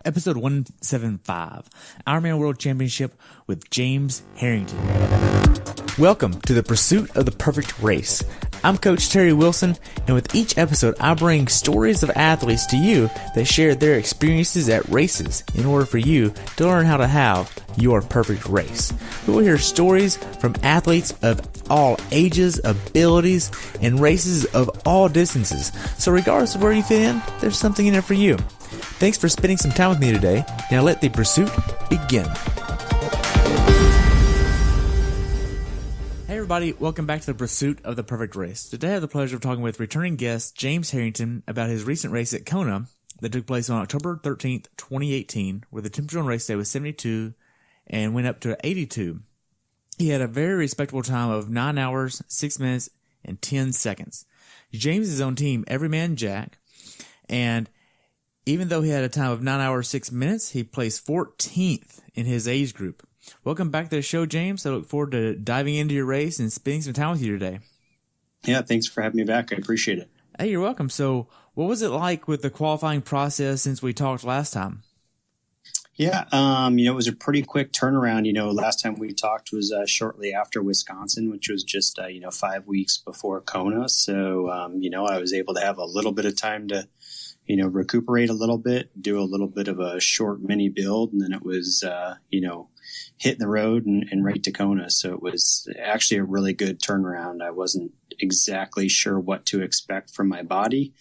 episode 175, IRONMAN World Championship with James Harrington. Welcome to the pursuit of the perfect race. I'm Coach Terry Wilson, and with each episode, I bring stories of athletes to you that share their experiences at races in order for you to learn how to have your perfect race. We will hear stories from athletes of all ages, abilities, and races of all distances. So regardless of where you fit in, there's something in it for you. Thanks for spending some time with me today. Now let the pursuit begin. Hey everybody, welcome back to the pursuit of the perfect race. Today I have the pleasure of talking with returning guest James Harrington about his recent race at Kona that took place on October 13th, 2018, where the temperature on race day was 72 and went up to 82. He had a very respectable time of 9 hours, 6 minutes, and 10 seconds. James is on team Everyman Jack, and even though he had a time of 9 hours, 6 minutes, he placed 14th in his age group. Welcome back to the show, James. I look forward to diving into your race and spending some time with you today. Yeah, thanks for having me back. I appreciate it. Hey, you're welcome. So what was it like with the qualifying process since we talked last time? Yeah, it was a pretty quick turnaround. Last time we talked was shortly after Wisconsin, which was just, 5 weeks before Kona. So, I was able to have a little bit of time to, recuperate a little bit, do a little bit of a short mini build. And then it was, hitting the road and right to Kona. So it was actually a really good turnaround. I wasn't exactly sure what to expect from my body,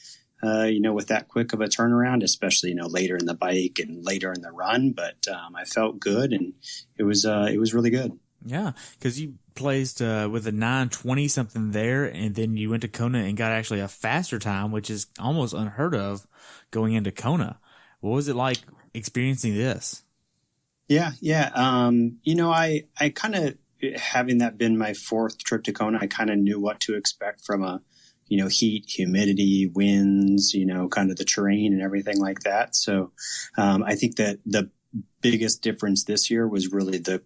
with that quick of a turnaround, especially, later in the bike and later in the run. But I felt good, and it was really good. Yeah, because you placed with a 9:20 something there, and then you went to Kona and got actually a faster time, which is almost unheard of going into Kona. What was it like experiencing this? Yeah. I kind of, having that been my fourth trip to Kona, I kind of knew what to expect from a, heat, humidity, winds, kind of the terrain and everything like that. So I think that the biggest difference this year was really the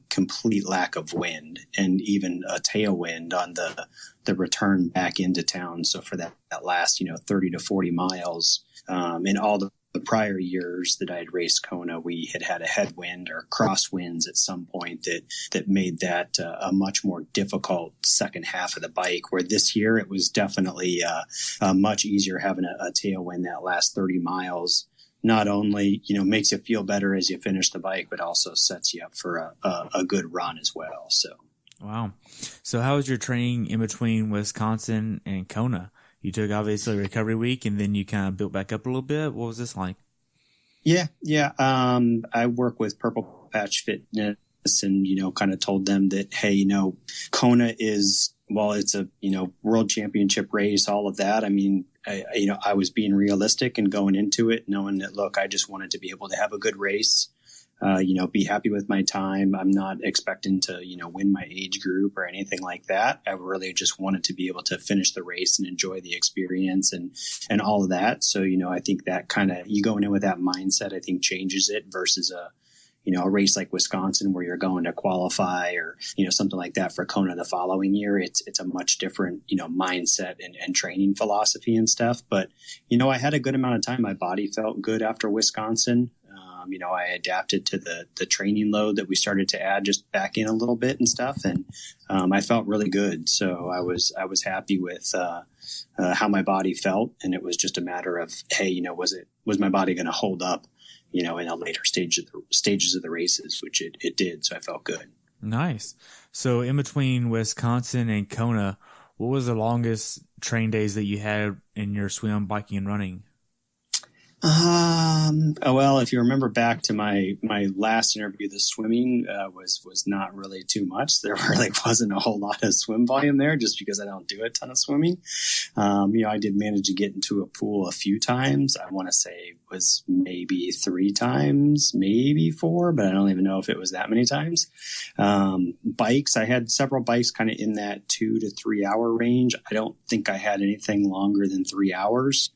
complete lack of wind and even a tailwind on the return back into town. So for that last, 30 to 40 miles, in all the prior years that I had raced Kona, we had a headwind or crosswinds at some point that made that a much more difficult second half of the bike, where this year it was definitely much easier having a tailwind that last 30 miles. Not only, makes you feel better as you finish the bike, but also sets you up for a good run as well. So, wow. So how was your training in between Wisconsin and Kona? You took obviously recovery week, and then you kind of built back up a little bit. What was this like? Yeah. I work with Purple Patch Fitness, and kind of told them that, hey, Kona is, while it's a world championship race, all of that. I mean, I was being realistic and going into it, knowing that, look, I just wanted to be able to have a good race. Be happy with my time. I'm not expecting to, win my age group or anything like that. I really just wanted to be able to finish the race and enjoy the experience and all of that. So, I think that kind of, you going in with that mindset, I think changes it versus a race like Wisconsin where you're going to qualify or, something like that for Kona the following year. It's a much different, mindset and training philosophy and stuff. But, I had a good amount of time. My body felt good after Wisconsin. I adapted to the training load that we started to add just back in a little bit and stuff. And I felt really good. So I was happy with how my body felt. And it was just a matter of, hey, was my body going to hold up, in a later stages of the races, which it did. So I felt good. Nice. So in between Wisconsin and Kona, what was the longest train days that you had in your swim, biking, and running? Well, if you remember back to my last interview, the swimming was not really too much. There really wasn't a whole lot of swim volume there, just because I don't do a ton of swimming. I did manage to get into a pool a few times. I want to say it was maybe 3 times, maybe 4, but I don't even know if it was that many times. Bikes, I had several bikes kind of in that 2 to 3 hour range. I don't think I had anything longer than 3 hours.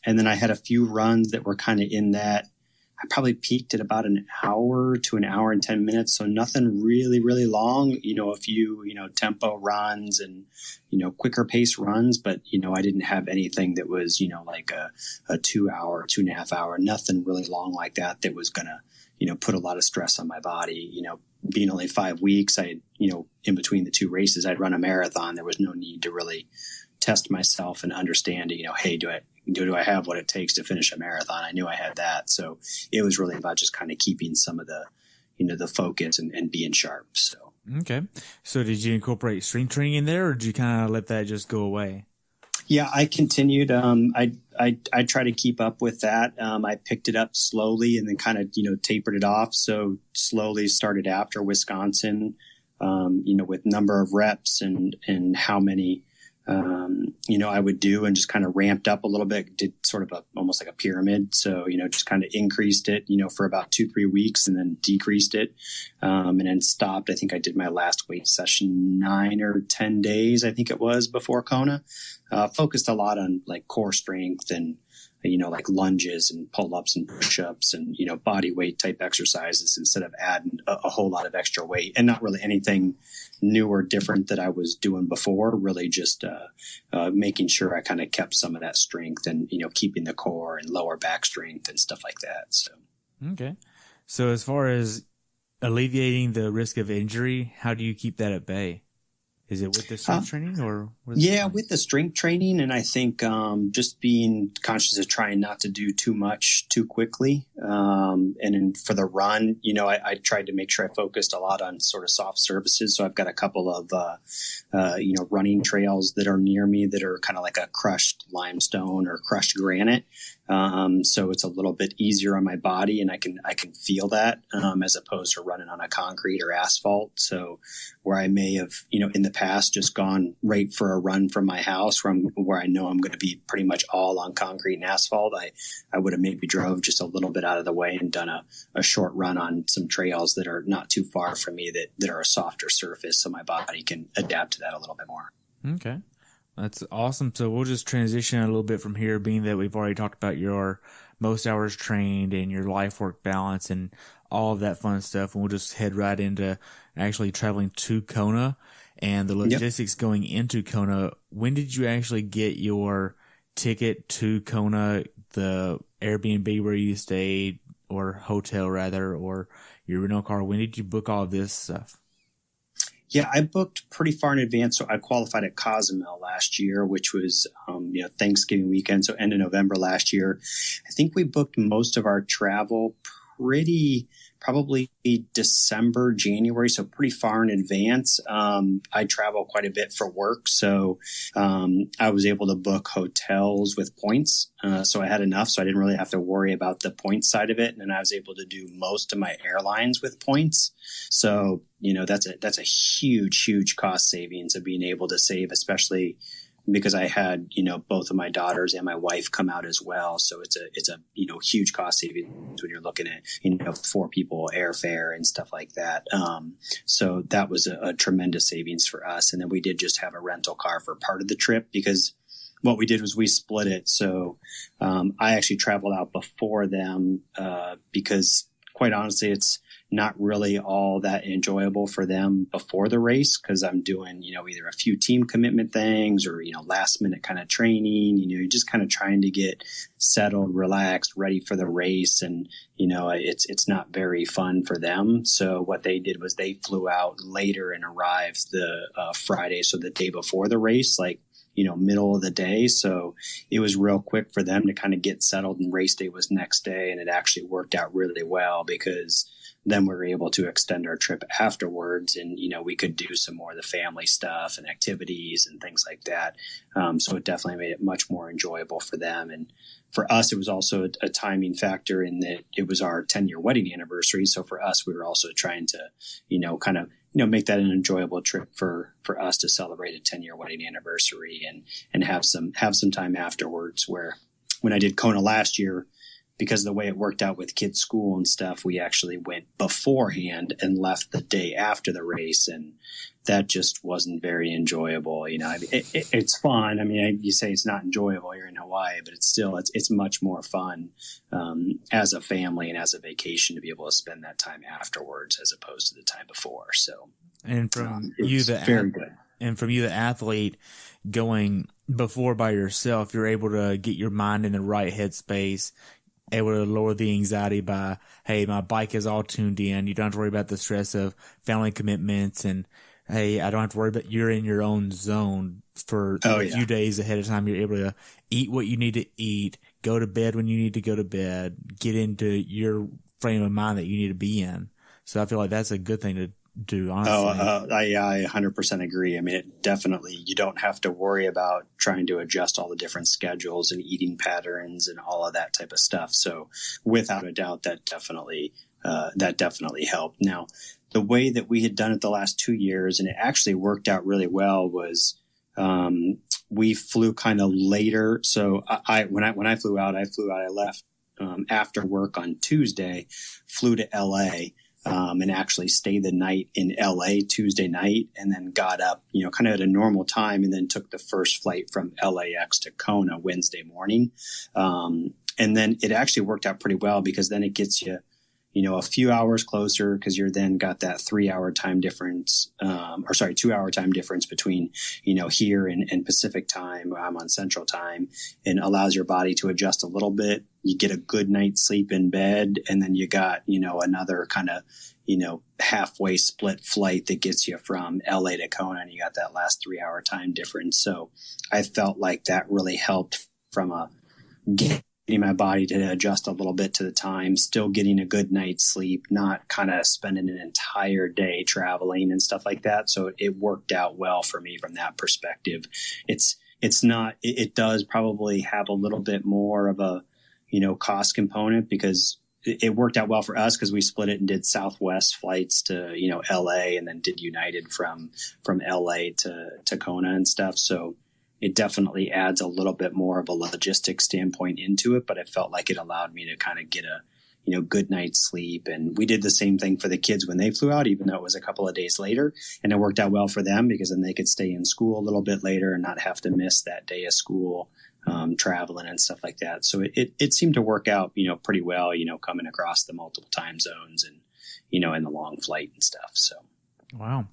And then I had a few runs that were kind of in that I probably peaked at about an hour to an hour and 10 minutes. So nothing really, really long, a few, tempo runs and, quicker pace runs. But, I didn't have anything that was, like a 2 hour, 2.5 hour, nothing really long like that was going to, put a lot of stress on my body. Being only 5 weeks, in between the two races, I'd run a marathon. There was no need to really test myself and understand, hey, do I have what it takes to finish a marathon? I knew I had that. So it was really about just kind of keeping some of the, the focus and being sharp. So. Okay. So did you incorporate strength training in there, or did you kind of let that just go away? Yeah, I continued. I try to keep up with that. I picked it up slowly and then kind of, tapered it off. So slowly started after Wisconsin, with number of reps and how many, I would do, and just kind of ramped up a little bit, did sort of almost like a pyramid. So, just kind of increased it, for about 2-3 weeks and then decreased it, and then stopped. I think I did my last weight session 9 or 10 days, I think it was, before Kona. Focused a lot on like core strength and, like lunges and pull-ups and push-ups and, body weight type exercises instead of adding a whole lot of extra weight, and not really anything new or different that I was doing before, really just making sure I kind of kept some of that strength and, keeping the core and lower back strength and stuff like that. So. Okay. So as far as alleviating the risk of injury, how do you keep that at bay? Is it with the strength training or? With the strength training. And I think just being conscious of trying not to do too much too quickly. And then for the run, I tried to make sure I focused a lot on sort of soft surfaces. So I've got a couple of, running trails that are near me that are kind of like a crushed limestone or crushed granite. So it's a little bit easier on my body, and I can feel that, as opposed to running on a concrete or asphalt. So where I may have, in the past just gone right for a run from my house where I know I'm going to be pretty much all on concrete and asphalt, I would have maybe drove just a little bit out of the way and done a short run on some trails that are not too far from me that are a softer surface, so my body can adapt to that a little bit more. Okay. That's awesome. So we'll just transition a little bit from here, being that we've already talked about your most hours trained and your life work balance and all of that fun stuff. And we'll just head right into actually traveling to Kona and the logistics going into Kona. When did you actually get your ticket to Kona, the Airbnb where you stayed, or hotel rather, or your rental car? When did you book all of this stuff? Yeah, I booked pretty far in advance. So I qualified at Cozumel last year, which was, Thanksgiving weekend. So end of November last year. I think we booked most of our travel probably December, January. So pretty far in advance. I travel quite a bit for work. So, I was able to book hotels with points. So I had enough. So I didn't really have to worry about the points side of it. And then I was able to do most of my airlines with points. So, that's a huge, huge cost savings of being able to save, especially because I had, both of my daughters and my wife come out as well. So it's a huge cost savings when you're looking at, 4 people airfare and stuff like that. So that was a tremendous savings for us. And then we did just have a rental car for part of the trip, because what we did was we split it. So, I actually traveled out before them, because quite honestly, it's not really all that enjoyable for them before the race, because I'm doing, either a few team commitment things or, last minute kind of training. You're just kind of trying to get settled, relaxed, ready for the race. And, it's not very fun for them. So what they did was they flew out later and arrived the Friday. So the day before the race, like, middle of the day. So it was real quick for them to kind of get settled, and race day was next day. And it actually worked out really well, because then we were able to extend our trip afterwards, and, we could do some more of the family stuff and activities and things like that. So it definitely made it much more enjoyable for them. And for us, it was also a timing factor in that it was our 10-year wedding anniversary. So for us, we were also trying to, kind of, make that an enjoyable trip for us to celebrate a 10-year wedding anniversary and have some time afterwards. Where when I did Kona last year, because of the way it worked out with kids' school and stuff, we actually went beforehand and left the day after the race. And that just wasn't very enjoyable. It's fun. I mean, you say it's not enjoyable. You're in Hawaii, but it's much more fun, as a family and as a vacation to be able to spend that time afterwards as opposed to the time before. So, and from very good. And from you, the athlete, going before by yourself, you're able to get your mind in the right headspace, able to lower the anxiety by, hey, my bike is all tuned in. You don't have to worry about the stress of family commitments, and hey, I don't have to worry about, you're in your own zone for a few days ahead of time. You're able to eat what you need to eat, go to bed when you need to go to bed, get into your frame of mind that you need to be in. So I feel like that's a good thing to do, honestly. I 100% agree. I mean, it definitely, you don't have to worry about trying to adjust all the different schedules and eating patterns and all of that type of stuff. So without a doubt, that definitely helped. Now, the way that we had done it the last 2 years, and it actually worked out really well, was we flew kind of later. So when I flew out, I left after work on Tuesday, flew to LA, and actually stayed the night in LA Tuesday night, and then got up, kind of at a normal time, and then took the first flight from LAX to Kona Wednesday morning. And then it actually worked out pretty well, because then it gets you, a few hours closer, because you're then got that 3-hour time difference, 2-hour time difference between, here and Pacific time. I'm on Central time, and allows your body to adjust a little bit. You get a good night's sleep in bed, and then you got, another kind of, halfway split flight that gets you from LA to Kona, and you got that last 3-hour time difference. So I felt like that really helped from getting my body to adjust a little bit to the time, still getting a good night's sleep, not kind of spending an entire day traveling and stuff like that. So it worked out well for me from that perspective. It does probably have a little bit more of a, cost component, because it worked out well for us because we split it and did Southwest flights to, LA, and then did United from LA to Kona and stuff. So it definitely adds a little bit more of a logistics standpoint into it, but I felt like it allowed me to kind of get a, good night's sleep. And we did the same thing for the kids when they flew out, even though it was a couple of days later, and it worked out well for them, because then they could stay in school a little bit later and not have to miss that day of school, traveling and stuff like that. So it seemed to work out, pretty well, coming across the multiple time zones and, in the long flight and stuff. So. Wow.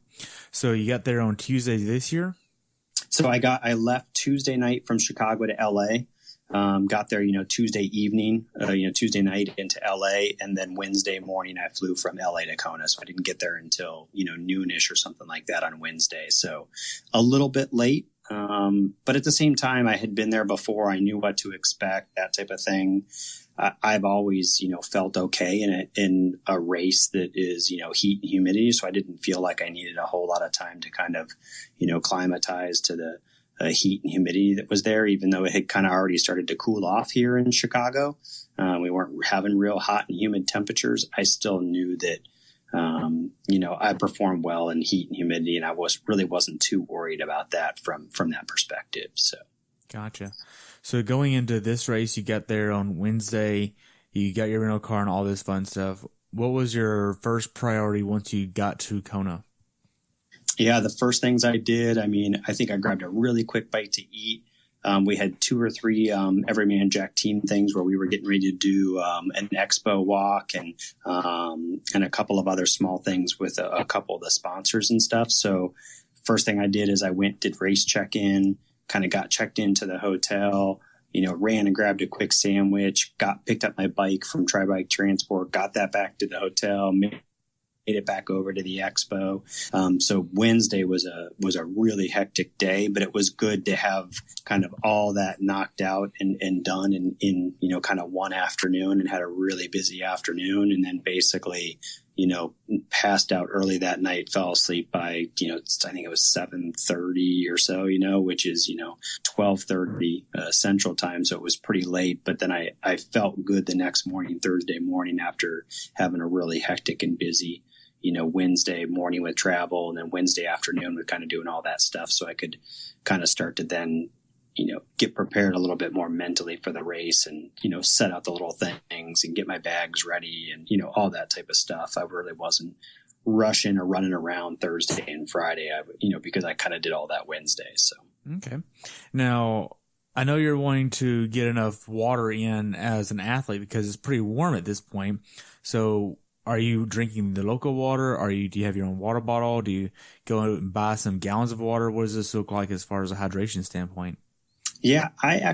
So you got there on Tuesday this year? So I left Tuesday night from Chicago to LA, got there, Tuesday evening, Tuesday night into LA. And then Wednesday morning, I flew from LA to Kona. So I didn't get there until, noonish or something like that on Wednesday. So a little bit late. But at the same time, I had been there before. I knew what to expect, that type of thing. I've always, felt okay in a race that is, heat and humidity. So I didn't feel like I needed a whole lot of time to kind of, climatize to the heat and humidity that was there, even though it had kind of already started to cool off here in Chicago. We weren't having real hot and humid temperatures. I still knew that, I performed well in heat and humidity, and I wasn't too worried about that from that perspective. So. Gotcha. So going into this race, you got there on Wednesday, you got your rental car and all this fun stuff. What was your first priority once you got to Kona? Yeah, the first things I did, I think I grabbed a really quick bite to eat. We had 2 or 3 Everyman Jack team things where we were getting ready to do an expo walk and a couple of other small things with a couple of the sponsors and stuff. So first thing I did is I did race check-in, kind of got checked into the hotel, ran and grabbed a quick sandwich, picked up my bike from Tri-Bike Transport, got that back to the hotel, made it back over to the expo. So Wednesday was a really hectic day, but it was good to have kind of all that knocked out and done in kind of one afternoon, and had a really busy afternoon. And then basically, passed out early that night, fell asleep by, I think it was 7:30 or so, which is, 12:30 Central time. So it was pretty late, but then I felt good the next morning, Thursday morning, after having a really hectic and busy, Wednesday morning with travel, and then Wednesday afternoon with kind of doing all that stuff. So I could kind of start to then, get prepared a little bit more mentally for the race, and, set out the little things and get my bags ready and, all that type of stuff. I really wasn't rushing or running around Thursday and Friday, because I kind of did all that Wednesday. So. Okay. Now, I know you're wanting to get enough water in as an athlete because it's pretty warm at this point. So are you drinking the local water? Do you have your own water bottle? Do you go out and buy some gallons of water? What does this look like as far as a hydration standpoint? Yeah, I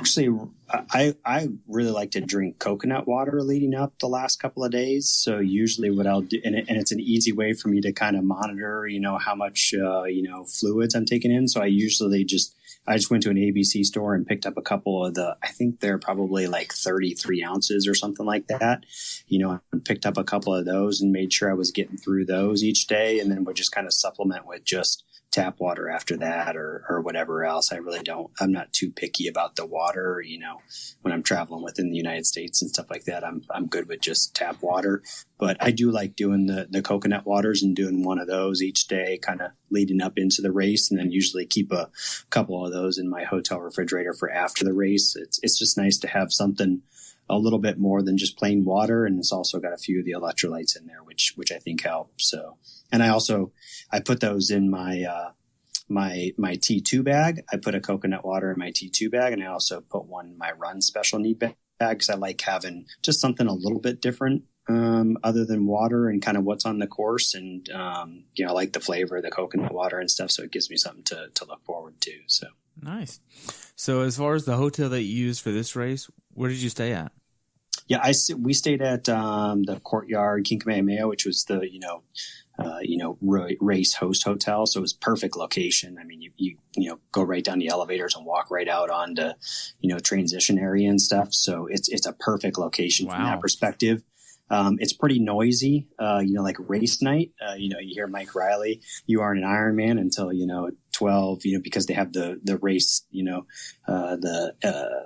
really like to drink coconut water leading up the last couple of days. So usually what I'll do, and it's an easy way for me to kind of monitor, how much, fluids I'm taking in. So I just went to an ABC store and picked up a couple of I think they're probably like 33 ounces or something like that, and picked up a couple of those and made sure I was getting through those each day. And then would just kind of supplement with just tap water after that or whatever else. I'm not too picky about the water, when I'm traveling within the United States and stuff like that. I'm good with just tap water, but I do like doing the coconut waters and doing one of those each day, kind of leading up into the race. And then usually keep a couple of those in my hotel refrigerator for after the race. It's just nice to have something a little bit more than just plain water. And it's also got a few of the electrolytes in there, which I think help. So, and I put those in my T2 bag. I put a coconut water in my T2 bag, and I also put one in my run special need bag because I like having just something a little bit different other than water and kind of what's on the course. And, I like the flavor of the coconut water and stuff. So it gives me something to look forward to. So nice. So as far as the hotel that you used for this race, where did you stay at? Yeah, we stayed at the Courtyard King Kamehameha, which was the race host hotel. So it was perfect location. I mean, you go right down the elevators and walk right out onto transition area and stuff. So it's a perfect location from that perspective. It's pretty noisy, like race night. You hear Mike Riley, you aren't an Ironman until 12, because they have the race, the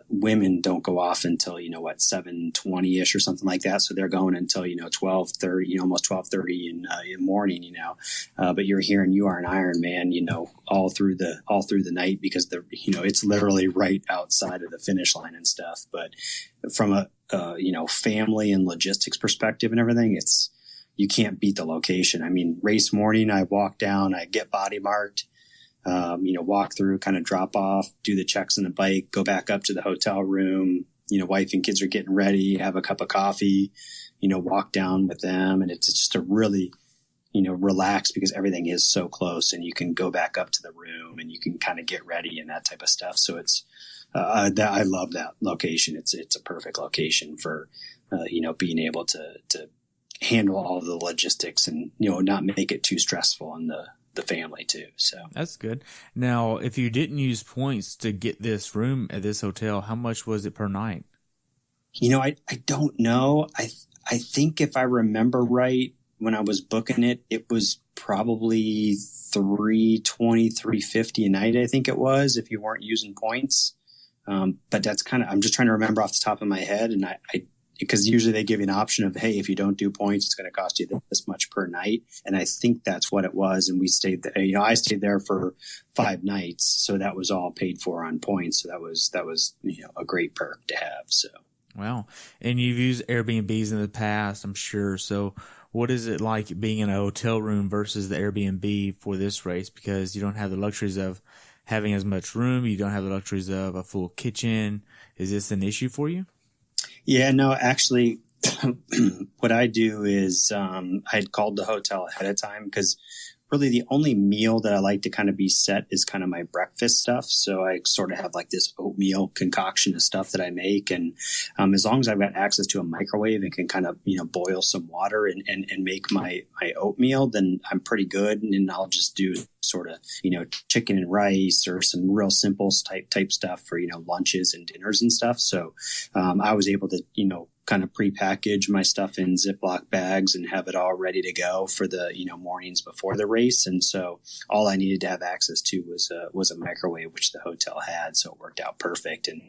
women don't go off until 7:20ish or something like that. So they're going until 12:30, almost 12:30 in the morning. But you're hearing you are an Ironman, all through the night because it's literally right outside of the finish line and stuff. But from a family and logistics perspective and everything, you can't beat the location. I mean, race morning, I walk down, I get body marked, walk through, kind of drop off, do the checks on the bike, go back up to the hotel room, wife and kids are getting ready, have a cup of coffee, walk down with them. And it's just a really, relax because everything is so close and you can go back up to the room and you can kind of get ready and that type of stuff. So I love that location. It's a perfect location for, being able to handle all of the logistics and, not make it too stressful on the family too. So that's good. Now, if you didn't use points to get this room at this hotel, how much was it per night? I don't know. I think if I remember right, when I was booking it, it was probably $320, $350 a night. I think it was, if you weren't using points. But that's I'm just trying to remember off the top of my head. And because usually they give you an option of, hey, if you don't do points, it's going to cost you this much per night. And I think that's what it was. And we stayed there, I stayed there for 5 nights. So that was all paid for on points. So that was, a great perk to have. So. Wow. And you've used Airbnbs in the past, I'm sure. So what is it like being in a hotel room versus the Airbnb for this race? Because you don't have the luxuries of having as much room. You don't have the luxuries of a full kitchen. Is this an issue for you? Yeah, no, actually, what I do is I had called the hotel ahead of time because really the only meal that I like to kind of be set is kind of my breakfast stuff. So I sort of have like this oatmeal concoction of stuff that I make. And as long as I've got access to a microwave and can kind of, boil some water and make my oatmeal, then I'm pretty good. And I'll just do sort of, chicken and rice or some real simple type stuff for, lunches and dinners and stuff. So I was able to, kind of prepackage my stuff in Ziploc bags and have it all ready to go for the, mornings before the race. And so all I needed to have access to was a microwave, which the hotel had. So it worked out perfect. And,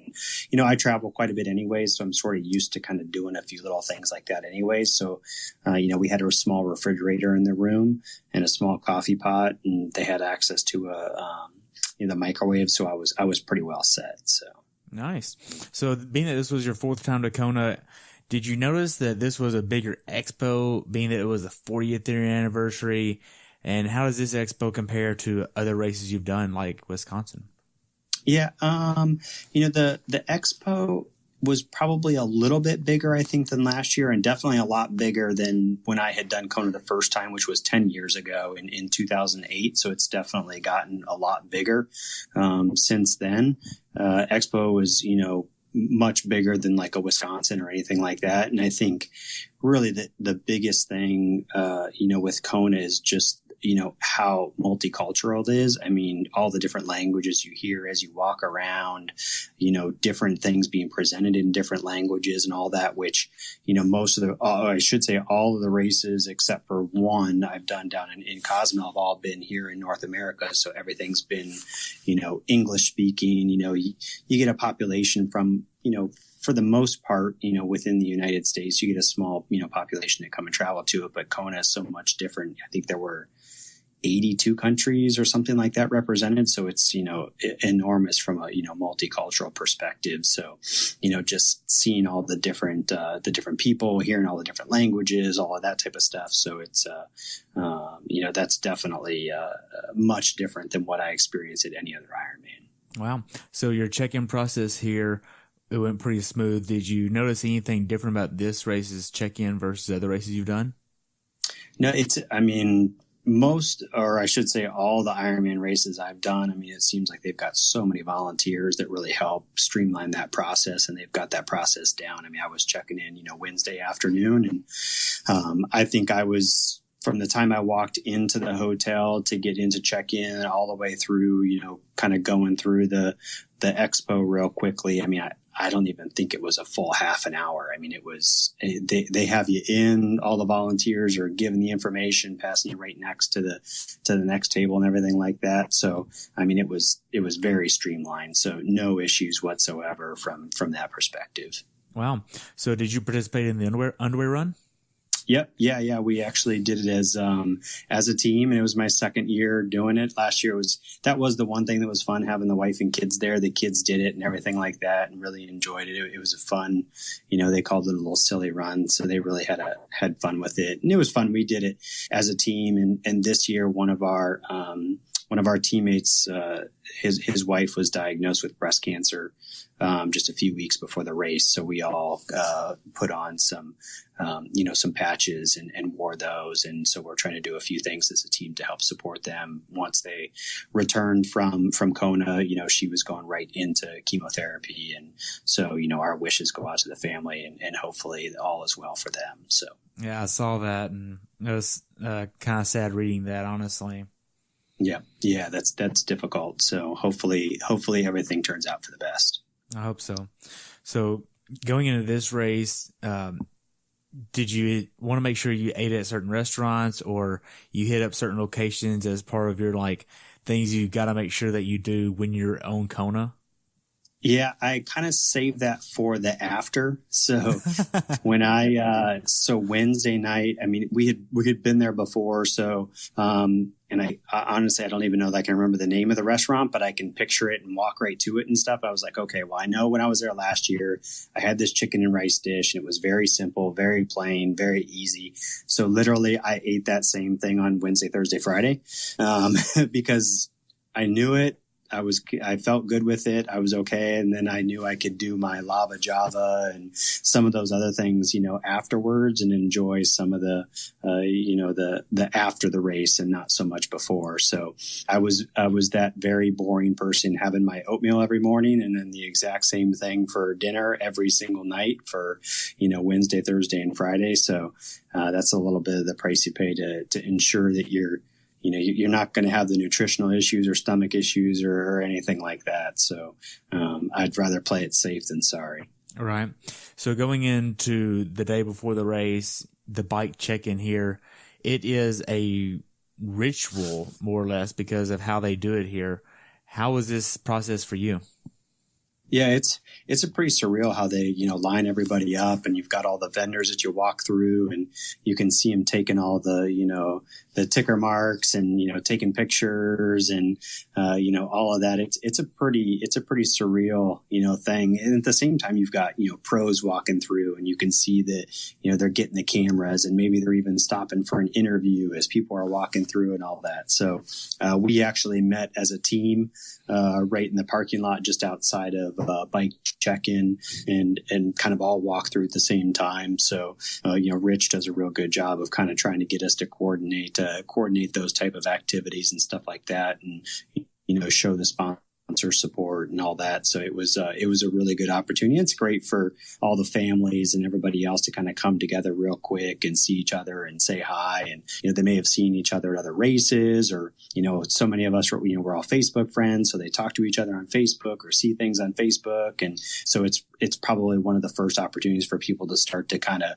I travel quite a bit anyways. So I'm sort of used to kind of doing a few little things like that anyways. So, we had a small refrigerator in the room and a small coffee pot, and they had access to the microwave. So I was pretty well set. So. Nice. So being that this was your 4th time to Kona, did you notice that this was a bigger expo, being that it was the 40th year anniversary? And how does this expo compare to other races you've done, like Wisconsin? Yeah. The expo was probably a little bit bigger, I think, than last year, and definitely a lot bigger than when I had done Kona the first time, which was 10 years ago in 2008. So it's definitely gotten a lot bigger since then. Expo was, much bigger than like a Wisconsin or anything like that. And I think really the biggest thing, with Kona is just, how multicultural it is. I mean, all the different languages you hear as you walk around, different things being presented in different languages and all that, which, all of the races except for one I've done down in Cozumel have all been here in North America. So everything's been, English speaking, you get a population from, for the most part, within the United States, you get a small, population that come and travel to it. But Kona is so much different. I think there were 82 countries or something like that represented. So it's, enormous from a, multicultural perspective. So, just seeing all the different people, hearing all the different languages, all of that type of stuff. So it's, that's definitely much different than what I experienced at any other Ironman. Wow. So your check-in process here, it went pretty smooth. Did you notice anything different about this race's check-in versus other races you've done? No, most, or I should say all the Ironman races I've done, it seems like they've got so many volunteers that really help streamline that process, and they've got that process down. I was checking in, Wednesday afternoon, and I think I was, from the time I walked into the hotel to get into check-in all the way through, kind of going through the expo real quickly. I don't even think it was a full half an hour. It was, they have you in, all the volunteers are giving the information, passing you right next to the next table and everything like that. So, it was very streamlined. So no issues whatsoever from that perspective. Wow. So did you participate in the underwear run? Yep. Yeah. We actually did it as a team, and it was my second year doing it. Last year that was the one thing that was fun, having the wife and kids there. The kids did it and everything like that, and really enjoyed it. It was a fun, they called it a little silly run. So they really had fun with it, and it was fun. We did it as a team. And this year, one of our teammates, his wife was diagnosed with breast cancer just a few weeks before the race. So we all put on some patches and wore those. And so we're trying to do a few things as a team to help support them. Once they returned from Kona, she was going right into chemotherapy. And so, our wishes go out to the family, and hopefully all is well for them. So, yeah, I saw that, and it was kind of sad reading that, honestly. Yeah, that's difficult. So hopefully everything turns out for the best. I hope so. So going into this race, did you want to make sure you ate at certain restaurants, or you hit up certain locations as part of your things you got to make sure that you do when you're on Kona? Yeah, I kind of saved that for the after. So when so Wednesday night, we had been there before. So, and I honestly, I don't even know that I can remember the name of the restaurant, but I can picture it and walk right to it and stuff. I was like, okay, well, I know when I was there last year, I had this chicken and rice dish, and it was very simple, very plain, very easy. So literally I ate that same thing on Wednesday, Thursday, Friday, because I knew it. I felt good with it. I was okay. And then I knew I could do my lava java and some of those other things, afterwards, and enjoy some of the after the race and not so much before. So I was that very boring person, having my oatmeal every morning and then the exact same thing for dinner every single night for, Wednesday, Thursday, and Friday. So that's a little bit of the price you pay to ensure that you're not going to have the nutritional issues or stomach issues or anything like that. So I'd rather play it safe than sorry. All right. So going into the day before the race, the bike check-in here, it is a ritual, more or less, because of how they do it here. How was this process for you? Yeah, it's a pretty surreal how they, line everybody up, and you've got all the vendors that you walk through, and you can see them taking all the, the ticker marks and, taking pictures and, all of that. It's a pretty surreal, thing. And at the same time, you've got, pros walking through, and you can see that, they're getting the cameras, and maybe they're even stopping for an interview as people are walking through and all that. So, we actually met as a team, right in the parking lot just outside of bike check-in, and kind of all walk through at the same time. So, Rich does a real good job of kind of trying to get us to coordinate those type of activities and stuff like that, and, show the sponsor support and all that. So it was a really good opportunity. It's great for all the families and everybody else to kind of come together real quick and see each other and say hi. And, they may have seen each other at other races, or, so many of us were, we're all Facebook friends. So they talk to each other on Facebook or see things on Facebook. And so it's probably one of the first opportunities for people to start to kind of,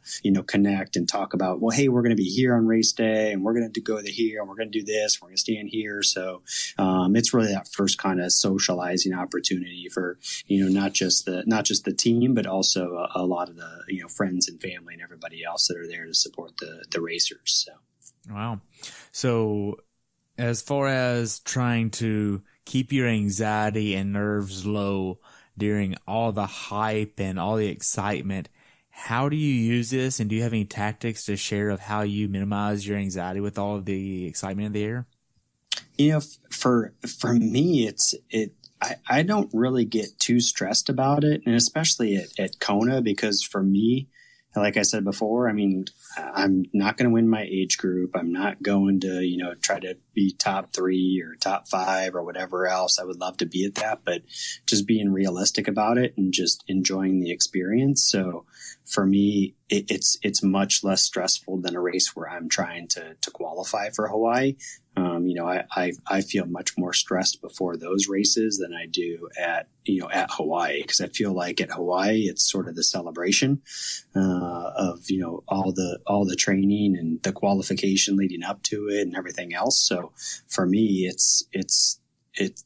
connect and talk about, well, hey, we're going to be here on race day, and we're going to go to here, and we're going to do this, we're going to stand here. So, it's really that first kind of socializing opportunity for, not just the team, but also a lot of the, friends and family and everybody else that are there to support the racers. So. Wow. So as far as trying to keep your anxiety and nerves low during all the hype and all the excitement, how do you use this? And do you have any tactics to share of how you minimize your anxiety with all of the excitement in the air? For me, I don't really get too stressed about it, and especially at Kona, because for me, like I said before, I mean, I'm not going to win my age group. I'm not going to, try to be top 3 or top 5 or whatever else. I would love to be at that, but just being realistic about it and just enjoying the experience. So for me, it's much less stressful than a race where I'm trying to qualify for Hawaii. I feel much more stressed before those races than I do at Hawaii, because I feel like at Hawaii, it's sort of the celebration, of, all the training and the qualification leading up to it and everything else. So for me, it's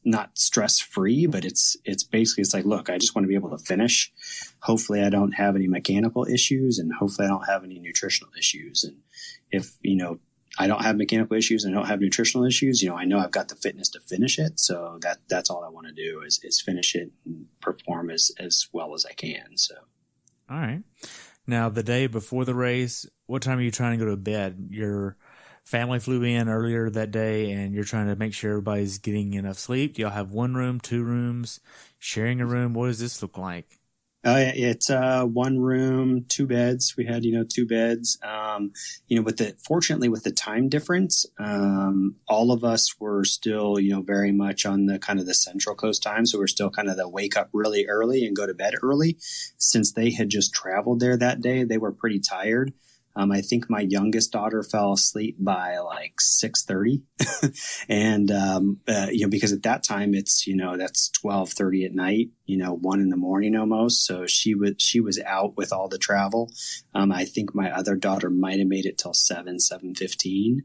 not stress free, but it's basically, it's like, look, I just want to be able to finish. Hopefully I don't have any mechanical issues, and hopefully I don't have any nutritional issues. And if, I don't have mechanical issues and I don't have nutritional issues, I know I've got the fitness to finish it. So that's all I want to do is finish it and perform as well as I can. So. All right. Now, the day before the race, what time are you trying to go to bed? Your family flew in earlier that day, and you're trying to make sure everybody's getting enough sleep. Do y'all have 1 room, 2 rooms, sharing a room? What does this look like? It's 1 room, 2 beds. We had, 2 beds. Fortunately with the time difference, all of us were still, very much on the kind of the Central Coast time. So we're still kind of the wake up really early and go to bed early. Since they had just traveled there that day, they were pretty tired. I think my youngest daughter fell asleep by like 6:30. And, because at that time it's, that's 12:30 at night, 1 in the morning almost. So she was out with all the travel. I think my other daughter might've made it till 7:15.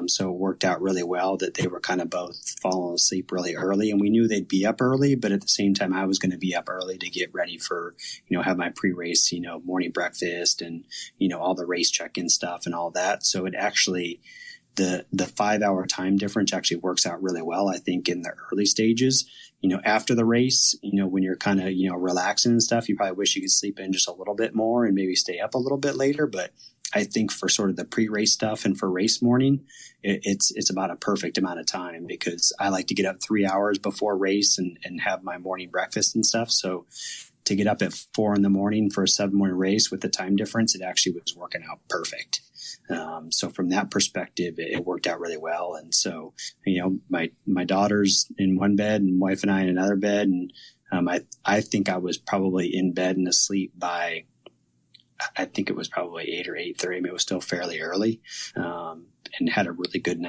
So it worked out really well that they were kind of both falling asleep really early, and we knew they'd be up early, but at the same time, I was going to be up early to get ready for, have my pre-race, morning breakfast and, all the race check-in stuff and all that. So it actually, the 5-hour time difference actually works out really well, I think, in the early stages. After the race, when you're kind of, relaxing and stuff, you probably wish you could sleep in just a little bit more and maybe stay up a little bit later. But I think for sort of the pre-race stuff and for race morning, it's about a perfect amount of time, because I like to get up 3 hours before race and have my morning breakfast and stuff. So to get up at 4 in the morning for a 7-morning race with the time difference, it actually was working out perfect. So from that perspective, it worked out really well. And so, my daughter's in one bed and wife and I in another bed. And, I think I was probably in bed and asleep by, I think it was probably 8 or 8:30. I mean, it was still fairly early, and had a really good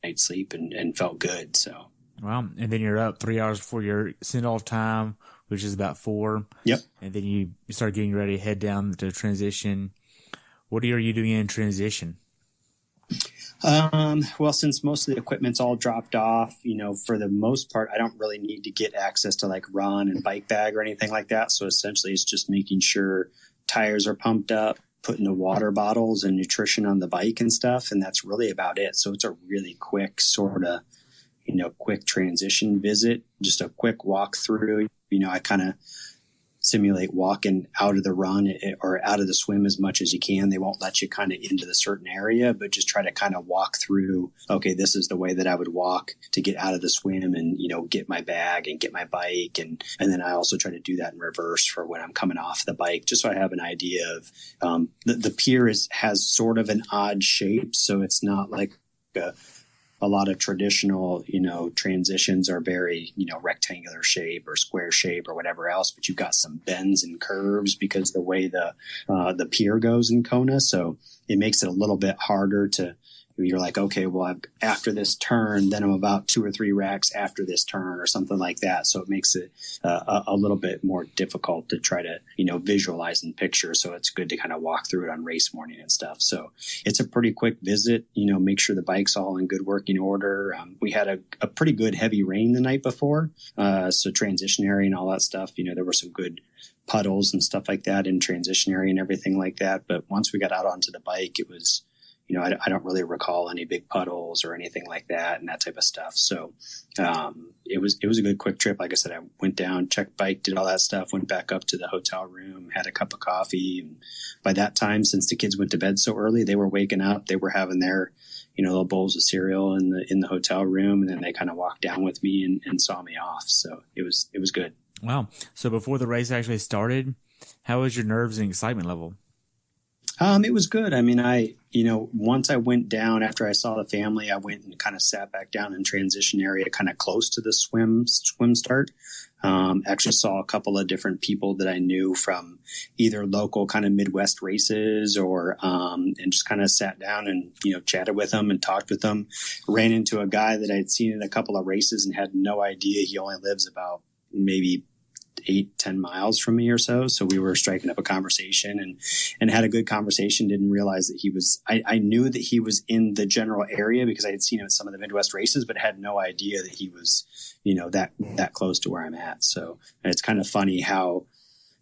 night's sleep and felt good. So. Wow. And then you're up 3 hours before your send off time, which is about 4. Yep. And then you start getting ready to head down to transition. What are you doing in transition? Well, since most of the equipment's all dropped off, for the most part, I don't really need to get access to like run and bike bag or anything like that. So essentially it's just making sure tires are pumped up, putting the water bottles and nutrition on the bike and stuff. And that's really about it. So it's a really quick sort of, quick transition visit, just a quick walk through. I kind of simulate walking out of the run or out of the swim as much as you can. They won't let you kind of into the certain area, but just try to kind of walk through, okay, this is the way that I would walk to get out of the swim and, get my bag and get my bike. And then I also try to do that in reverse for when I'm coming off the bike, just so I have an idea of, the pier has sort of an odd shape. So it's not like a lot of traditional, transitions are very, rectangular shape or square shape or whatever else, but you've got some bends and curves because the way the pier goes in Kona. So it makes it a little bit harder to, you're like, okay, well, after this turn, then I'm about 2 or 3 racks after this turn or something like that. So it makes it a little bit more difficult to try to, visualize and picture. So it's good to kind of walk through it on race morning and stuff. So it's a pretty quick visit, make sure the bike's all in good working order. We had a pretty good heavy rain the night before. So transition area and all that stuff, there were some good puddles and stuff like that in transition area and everything like that. But once we got out onto the bike, it was, I don't really recall any big puddles or anything like that and that type of stuff. So it was a good quick trip. Like I said, I went down, checked bike, did all that stuff, went back up to the hotel room, had a cup of coffee. And by that time, since the kids went to bed so early, they were waking up. They were having their, little bowls of cereal in the hotel room. And then they kind of walked down with me and saw me off. So it was good. Wow. So before the race actually started, how was your nerves and excitement level? It was good. I mean, once I went down after I saw the family, I went and kind of sat back down in transition area, kind of close to the swim start. Actually saw a couple of different people that I knew from either local kind of Midwest races or, and just kind of sat down and, chatted with them and talked with them. Ran into a guy that I'd seen in a couple of races and had no idea he only lives about maybe 8-10 miles from me or so. So we were striking up a conversation and had a good conversation. Didn't realize that he was, I knew that he was in the general area because I had seen him at some of the Midwest races, but had no idea that he was, that close to where I'm at. So it's kind of funny how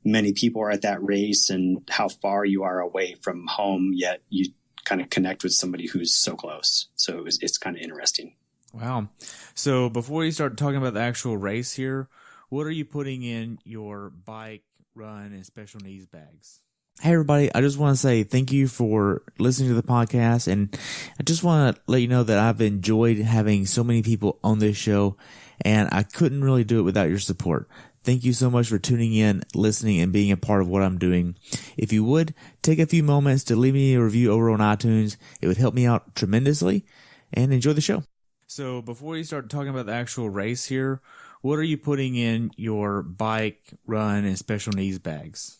many people are at that race and how far you are away from home, yet you kind of connect with somebody who's so close. So it's kind of interesting. Wow. So before you start talking about the actual race here, what are you putting in your bike, run, and special needs bags? Hey, everybody. I just want to say thank you for listening to the podcast. And I just want to let you know that I've enjoyed having so many people on this show, and I couldn't really do it without your support. Thank you so much for tuning in, listening, and being a part of what I'm doing. If you would, take a few moments to leave me a review over on iTunes. It would help me out tremendously, and enjoy the show. So before you start talking about the actual race here, what are you putting in your bike, run, and special needs bags?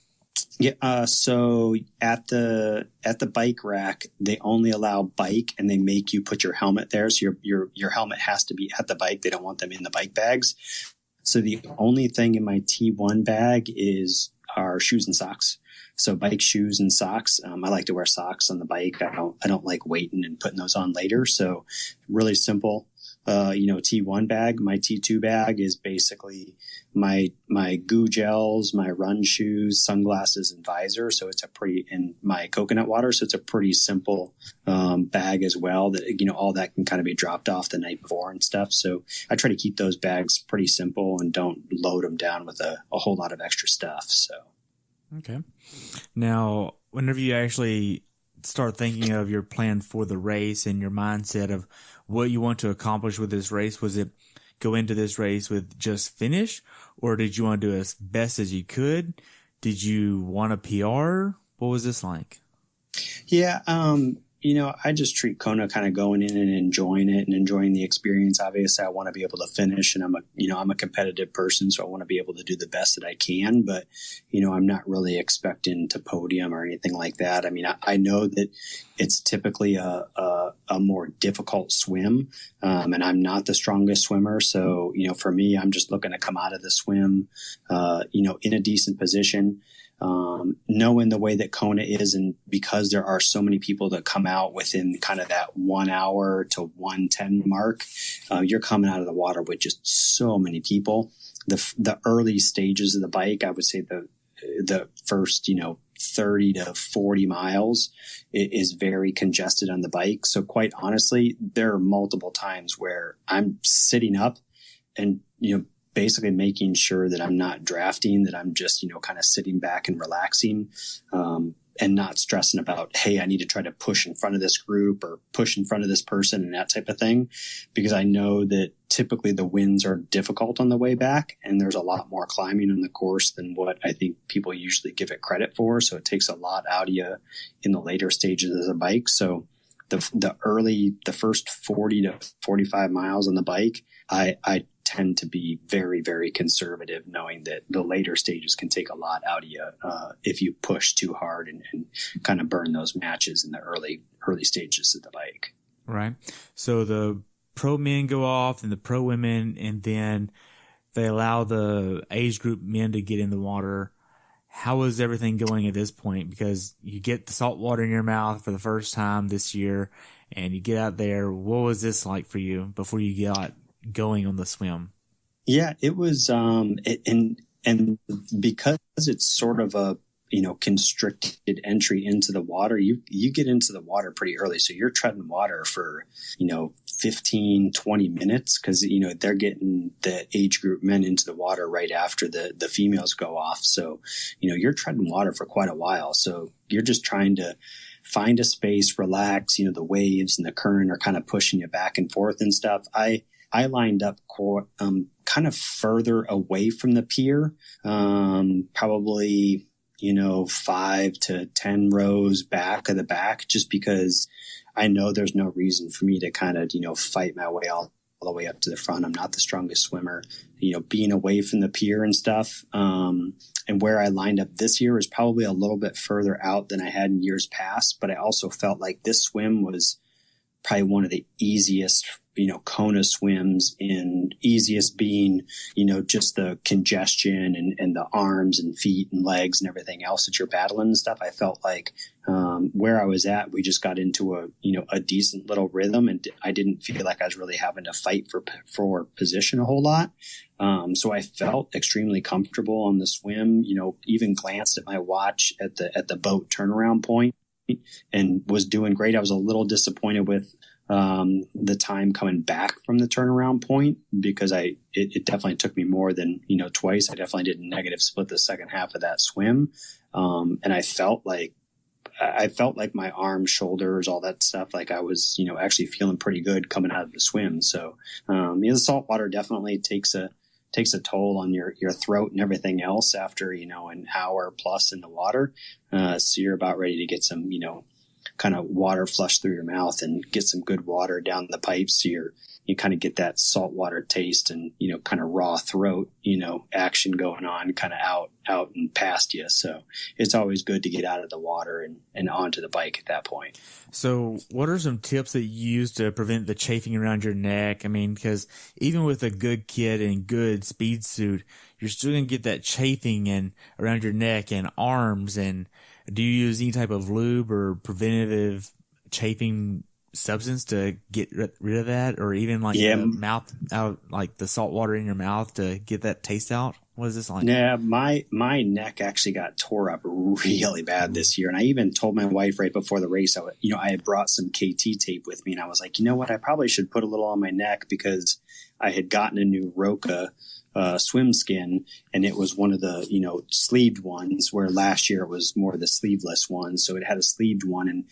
Yeah. So at the bike rack, they only allow bike, and they make you put your helmet there. So your helmet has to be at the bike. They don't want them in the bike bags. So the only thing in my T1 bag are shoes and socks. So bike shoes and socks. I like to wear socks on the bike. I don't like waiting and putting those on later. So really simple. T1 bag. My T2 bag is basically my goo gels, my run shoes, sunglasses, and visor. So it's and my coconut water. So it's a pretty simple bag as well that, all that can kind of be dropped off the night before and stuff. So I try to keep those bags pretty simple and don't load them down with a whole lot of extra stuff. So. Okay. Now, whenever you actually start thinking of your plan for the race and your mindset of what you want to accomplish with this race, was it go into this race with just finish, or did you want to do as best as you could? Did you want a PR? What was this like? Yeah. I just treat Kona kind of going in and enjoying it and enjoying the experience. Obviously, I want to be able to finish, and I'm a competitive person, so I want to be able to do the best that I can. But, I'm not really expecting to podium or anything like that. I mean, I know that it's typically a more difficult swim, and I'm not the strongest swimmer. So, for me, I'm just looking to come out of the swim, in a decent position. knowing the way that Kona is, and because there are so many people that come out within kind of that 1 hour to 1:10 mark, you're coming out of the water with just so many people. The early stages of the bike, I would say the first, 30 to 40 miles is very congested on the bike. So quite honestly, there are multiple times where I'm sitting up and, basically making sure that I'm not drafting, that I'm just, kind of sitting back and relaxing, and not stressing about, hey, I need to try to push in front of this group or push in front of this person and that type of thing. Because I know that typically the winds are difficult on the way back, and there's a lot more climbing on the course than what I think people usually give it credit for. So it takes a lot out of you in the later stages of the bike. So the first 40 to 45 miles on the bike, I tend to be very, very conservative, knowing that the later stages can take a lot out of you if you push too hard and kind of burn those matches in the early stages of the bike. Right. So the pro men go off and the pro women, and then they allow the age group men to get in the water. How is everything going at this point? Because you get the salt water in your mouth for the first time this year, and you get out there. What was this like for you before you got going on the swim? Yeah, it was, and because it's sort of a, constricted entry into the water, you get into the water pretty early. So you're treading water for, 15, 20 minutes, because, they're getting the age group men into the water right after the females go off. So, you're treading water for quite a while. So you're just trying to find a space, relax, the waves and the current are kind of pushing you back and forth and stuff. I lined up kind of further away from the pier, probably, 5 to 10 rows back of the back, just because I know there's no reason for me to kind of, fight my way all the way up to the front. I'm not the strongest swimmer, being away from the pier and stuff. And where I lined up this year is probably a little bit further out than I had in years past, but I also felt like this swim was probably one of the easiest, Kona swims, and easiest being, just the congestion and the arms and feet and legs and everything else that you're battling and stuff. I felt like where I was at, we just got into a decent little rhythm, and I didn't feel like I was really having to fight for position a whole lot. So I felt extremely comfortable on the swim, even glanced at my watch at the boat turnaround point and was doing great. I was a little disappointed with the time coming back from the turnaround point, because it definitely took me more than, twice. I definitely did a negative split the second half of that swim. And I felt like my arms, shoulders, all that stuff, like I was, actually feeling pretty good coming out of the swim. So, the salt water definitely takes a toll on your throat and everything else after, an hour plus in the water. So you're about ready to get some, kind of water flush through your mouth and get some good water down the pipes. So you kind of get that salt water taste and, kind of raw throat, action going on kind of out and past you. So it's always good to get out of the water and onto the bike at that point. So what are some tips that you use to prevent the chafing around your neck? I mean, because even with a good kit and good speed suit, you're still going to get that chafing and around your neck and arms. And do you use any type of lube or preventative chafing substance to get rid of that, or even like the mouth out, like the salt water in your mouth to get that taste out? What is this like? Yeah, my neck actually got tore up really bad this year, and I even told my wife right before the race, I had brought some KT tape with me, and I was like, you know what, I probably should put a little on my neck, because I had gotten a new Roka swim skin, and it was one of the sleeved ones, where last year it was more of the sleeveless one. So it had a sleeved one, and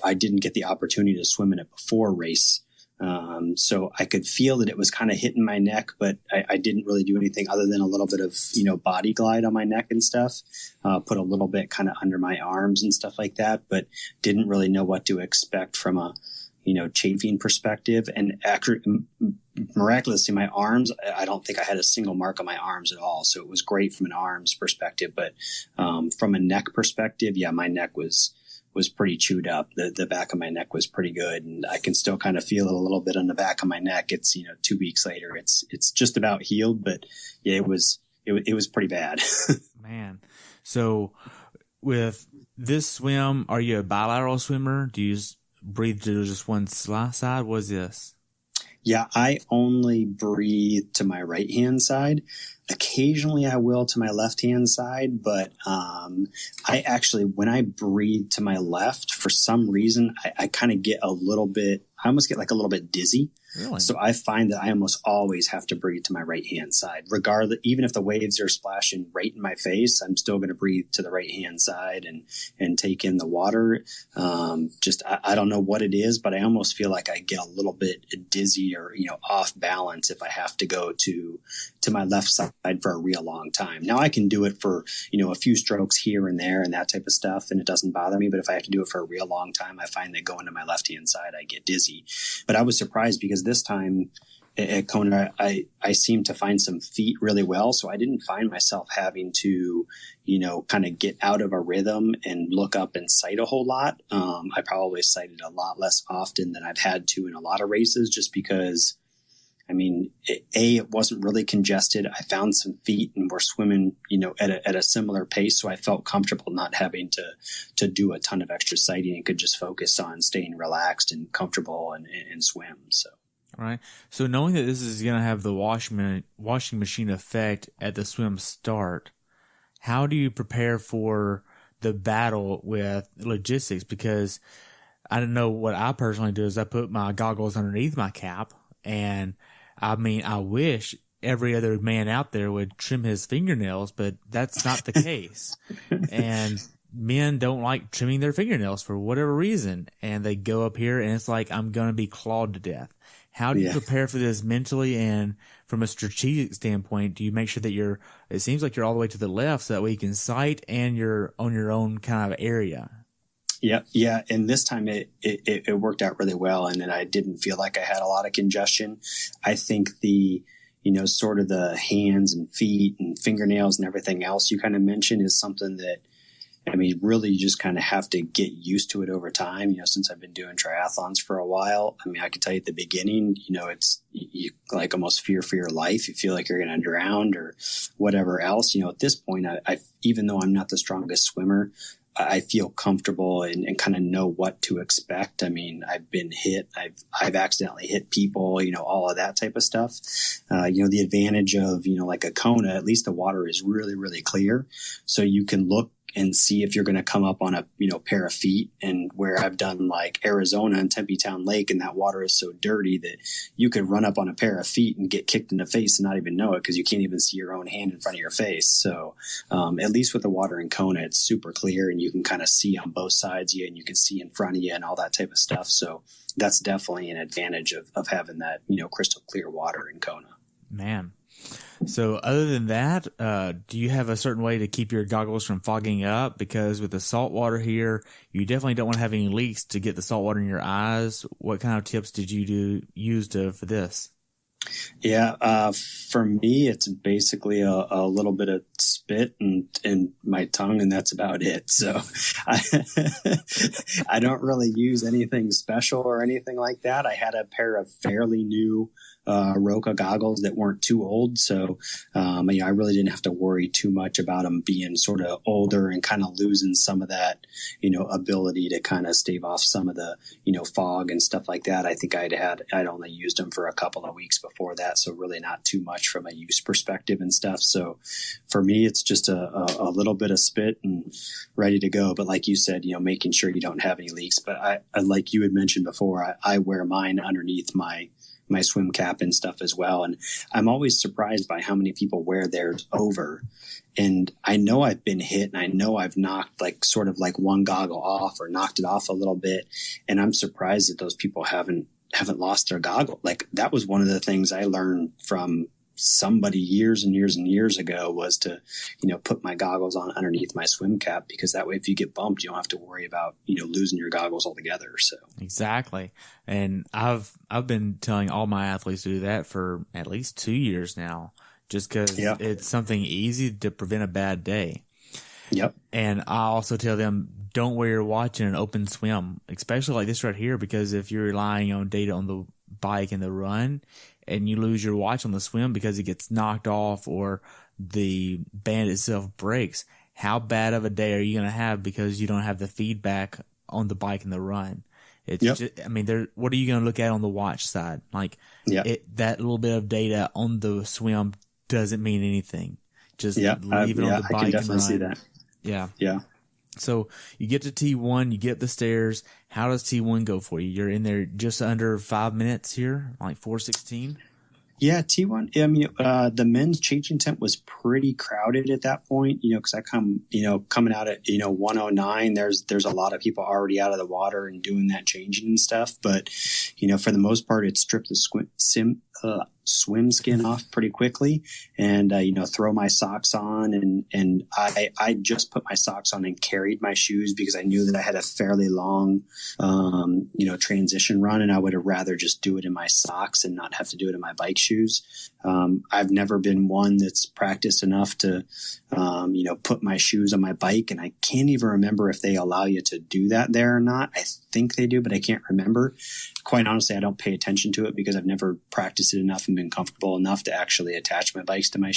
I didn't get the opportunity to swim in it before race. So I could feel that it was kind of hitting my neck, but I didn't really do anything other than a little bit of body glide on my neck and stuff. Put a little bit kind of under my arms and stuff like that, but didn't really know what to expect from a chafing perspective. And actually, miraculously, my arms, I don't think I had a single mark on my arms at all. So it was great from an arms perspective. But from a neck perspective, yeah, my neck was pretty chewed up. The back of my neck was pretty good. And I can still kind of feel it a little bit on the back of my neck. It's, 2 weeks later, it's just about healed. But yeah, it was pretty bad. Man. So with this swim, are you a bilateral swimmer? Do you breathe to just one side? What is this? Yeah, I only breathe to my right hand side. Occasionally I will to my left hand side, but I actually, when I breathe to my left, for some reason, I kind of get a little bit, I almost get like a little bit dizzy. Really? So I find that I almost always have to breathe to my right hand side, regardless. Even if the waves are splashing right in my face, I'm still going to breathe to the right hand side and take in the water. I don't know what it is, but I almost feel like I get a little bit dizzy or off balance if I have to go to my left side for a real long time. Now I can do it for a few strokes here and there and that type of stuff, and it doesn't bother me. But if I have to do it for a real long time, I find that going to my left hand side, I get dizzy. But I was surprised because this time at Kona, I seemed to find some feet really well. So I didn't find myself having to, kind of get out of a rhythm and look up and sight a whole lot. I probably sighted a lot less often than I've had to in a lot of races, just because, it wasn't really congested. I found some feet and we're swimming, at a similar pace. So I felt comfortable not having to do a ton of extra sighting and could just focus on staying relaxed and comfortable and swim. So. All right. So knowing that this is going to have the washing machine effect at the swim start, how do you prepare for the battle with logistics? Because I don't know, what I personally do is I put my goggles underneath my cap, and I wish every other man out there would trim his fingernails, but that's not the case. And men don't like trimming their fingernails for whatever reason. And they go up here and it's like, I'm going to be clawed to death. How do you prepare for this mentally, and from a strategic standpoint, do you make sure that it seems like you're all the way to the left so that way you can sight and you're on your own kind of area? Yeah. And this time it worked out really well. And then I didn't feel like I had a lot of congestion. I think the, sort of the hands and feet and fingernails and everything else you kind of mentioned is something that, really you just kind of have to get used to it over time. Since I've been doing triathlons for a while, I could tell you at the beginning, it's you like almost fear for your life. You feel like you're going to drown or whatever else. At this point, I even though I'm not the strongest swimmer, I feel comfortable and kind of know what to expect. I've been hit. I've accidentally hit people, all of that type of stuff. The advantage of, like a Kona, at least the water is really, really clear. So you can look and see if you're going to come up on a, pair of feet. And where I've done like Arizona and Tempe Town Lake, and that water is so dirty that you could run up on a pair of feet and get kicked in the face and not even know it, because you can't even see your own hand in front of your face. So at least with the water in Kona, it's super clear and you can kind of see on both sides of you and you can see in front of you and all that type of stuff. So that's definitely an advantage of having that, crystal clear water in Kona. Man. So other than that, do you have a certain way to keep your goggles from fogging up? Because with the salt water here, you definitely don't want to have any leaks to get the salt water in your eyes. What kind of tips did you use for this? Yeah, for me, it's basically a little bit of spit and my tongue, and that's about it. So I don't really use anything special or anything like that. I had a pair of fairly new Roka goggles that weren't too old. So, I really didn't have to worry too much about them being sort of older and kind of losing some of that, ability to kind of stave off some of the, fog and stuff like that. I think I'd only used them for a couple of weeks before that. So really not too much from a use perspective and stuff. So for me, it's just a little bit of spit and ready to go. But like you said, making sure you don't have any leaks. But I like you had mentioned before, I wear mine underneath my swim cap and stuff as well. And I'm always surprised by how many people wear theirs over. And I know I've been hit, and I know I've knocked sort of one goggle off or knocked it off a little bit. And I'm surprised that those people haven't lost their goggle. That was one of the things I learned from somebody years and years and years ago, was to, put my goggles on underneath my swim cap, because that way, if you get bumped, you don't have to worry about, losing your goggles altogether. So exactly. And I've been telling all my athletes to do that for at least 2 years now, just because it's something easy to prevent a bad day. Yep. And I also tell them, don't wear your watch in an open swim, especially like this right here, because if you're relying on data on the bike and the run, and you lose your watch on the swim because it gets knocked off or the band itself breaks, how bad of a day are you going to have because you don't have the feedback on the bike and the run? It's just, I mean, what are you going to look at on the watch side? Like that little bit of data on the swim doesn't mean anything. Just leave it on the bike. I can definitely see that. Yeah. Yeah. So you get to T1, you get the stairs. How does T1 go for you? You're in there just under 5 minutes here, like 4:16. Yeah, T1. I mean, the men's changing tent was pretty crowded at that point, because coming out at, 109, there's a lot of people already out of the water and doing that changing and stuff. But, for the most part, it stripped the swim skin off pretty quickly and, throw my socks on. And I just put my socks on and carried my shoes because I knew that I had a fairly long, transition run, and I would have rather just do it in my socks and not have to do it in my bike shoes. I've never been one that's practiced enough to, put my shoes on my bike. And I can't even remember if they allow you to do that there or not. I think they do, but I can't remember. Quite honestly, I don't pay attention to it because I've never practiced it enough and been comfortable enough to actually attach my bikes to my,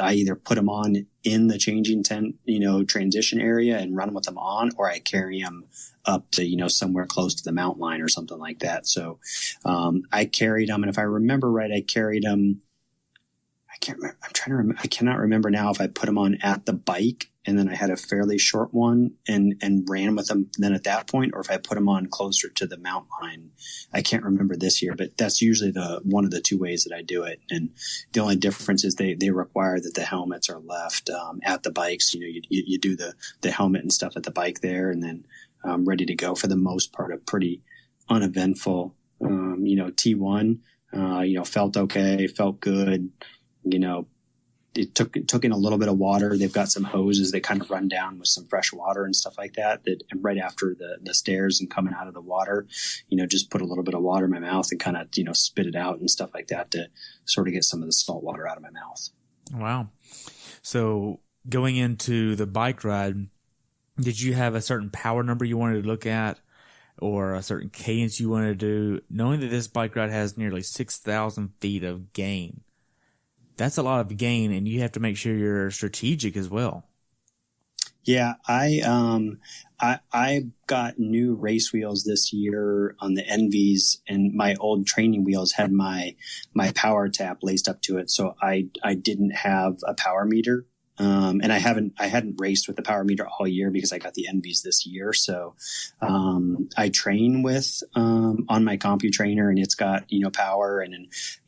I either put them on in the changing tent, transition area and run with them on, or I carry them up to, somewhere close to the mountain line or something like that. So, I carried them. And if I remember right, I carried them. I cannot remember now if I put them on at the bike and then I had a fairly short one and ran with them then at that point, or if I put them on closer to the mountain line. I can't remember this year, but that's usually one of the two ways that I do it. And the only difference is they require that the helmets are left, at the bikes. You do the helmet and stuff at the bike there, and then, ready to go for the most part, a pretty uneventful, T1, felt okay, felt good. It took in a little bit of water. They've got some hoses that kind of run down with some fresh water and stuff like that. That right after the stairs and coming out of the water, just put a little bit of water in my mouth and kind of, spit it out and stuff like that to sort of get some of the salt water out of my mouth. Wow. So going into the bike ride, did you have a certain power number you wanted to look at or a certain cadence you wanted to do, knowing that this bike ride has nearly 6,000 feet of gain? That's a lot of gain, and you have to make sure you're strategic as well. Yeah, I got new race wheels this year on the Envies, and my old training wheels had my power tap laced up to it, so I didn't have a power meter. And I hadn't raced with the power meter all year because I got the Envies this year. So, I train with, on my CompuTrainer, and it's got, power. And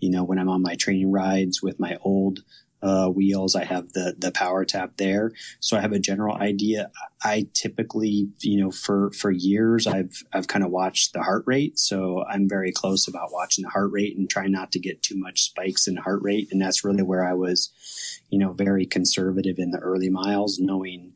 then, when I'm on my training rides with my old, wheels, I have the power tap there. So I have a general idea. I typically, for years, I've kind of watched the heart rate. So I'm very close about watching the heart rate and trying not to get too much spikes in heart rate. And that's really where I was, very conservative in the early miles, knowing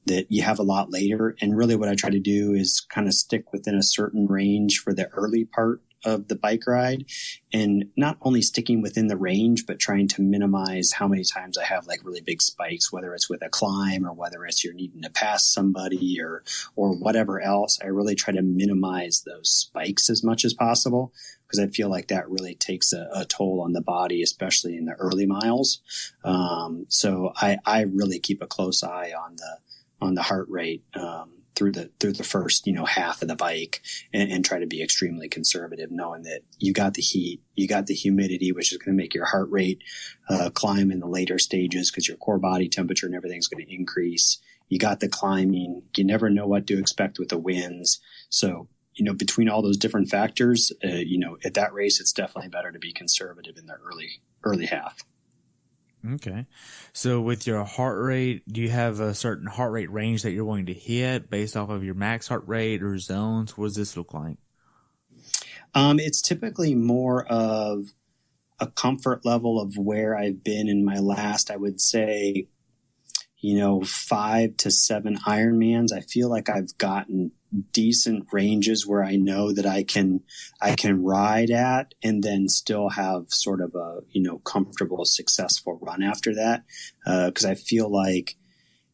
that you have a lot later. And really what I try to do is kind of stick within a certain range for the early part of the bike ride, and not only sticking within the range, but trying to minimize how many times I have like really big spikes, whether it's with a climb or whether it's you're needing to pass somebody or whatever else. I really try to minimize those spikes as much as possible, because I feel like that really takes a toll on the body, especially in the early miles. So I really keep a close eye on the heart rate, through the first, half of the bike, and try to be extremely conservative, knowing that you got the heat, you got the humidity, which is going to make your heart rate, climb in the later stages because your core body temperature and everything's going to increase. You got the climbing. You never know what to expect with the winds. So, between all those different factors, at that race, it's definitely better to be conservative in the early half. Okay. So with your heart rate, do you have a certain heart rate range that you're wanting to hit based off of your max heart rate or zones? What does this look like? It's typically more of a comfort level of where I've been in my last, I would say, 5 to 7 Ironmans. I feel like I've gotten decent ranges where I know that I can ride at and then still have sort of a, comfortable, successful run after that. Cause I feel like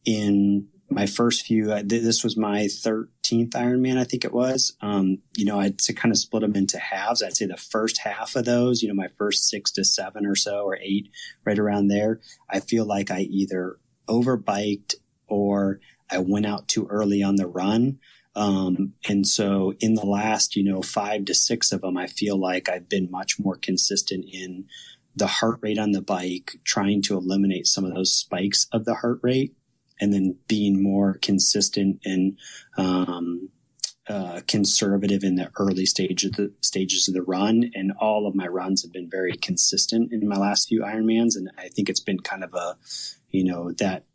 in my first few, this was my 13th Ironman, I think it was. I'd kind of split them into halves. I'd say the first half of those, my first 6 to 7 or so, or 8, right around there, I feel like I either overbiked or I went out too early on the run. And so in the last, 5 to 6 of them, I feel like I've been much more consistent in the heart rate on the bike, trying to eliminate some of those spikes of the heart rate, and then being more consistent and conservative in the early stages of the run. And all of my runs have been very consistent in my last few Ironmans. And I think it's been kind of a, that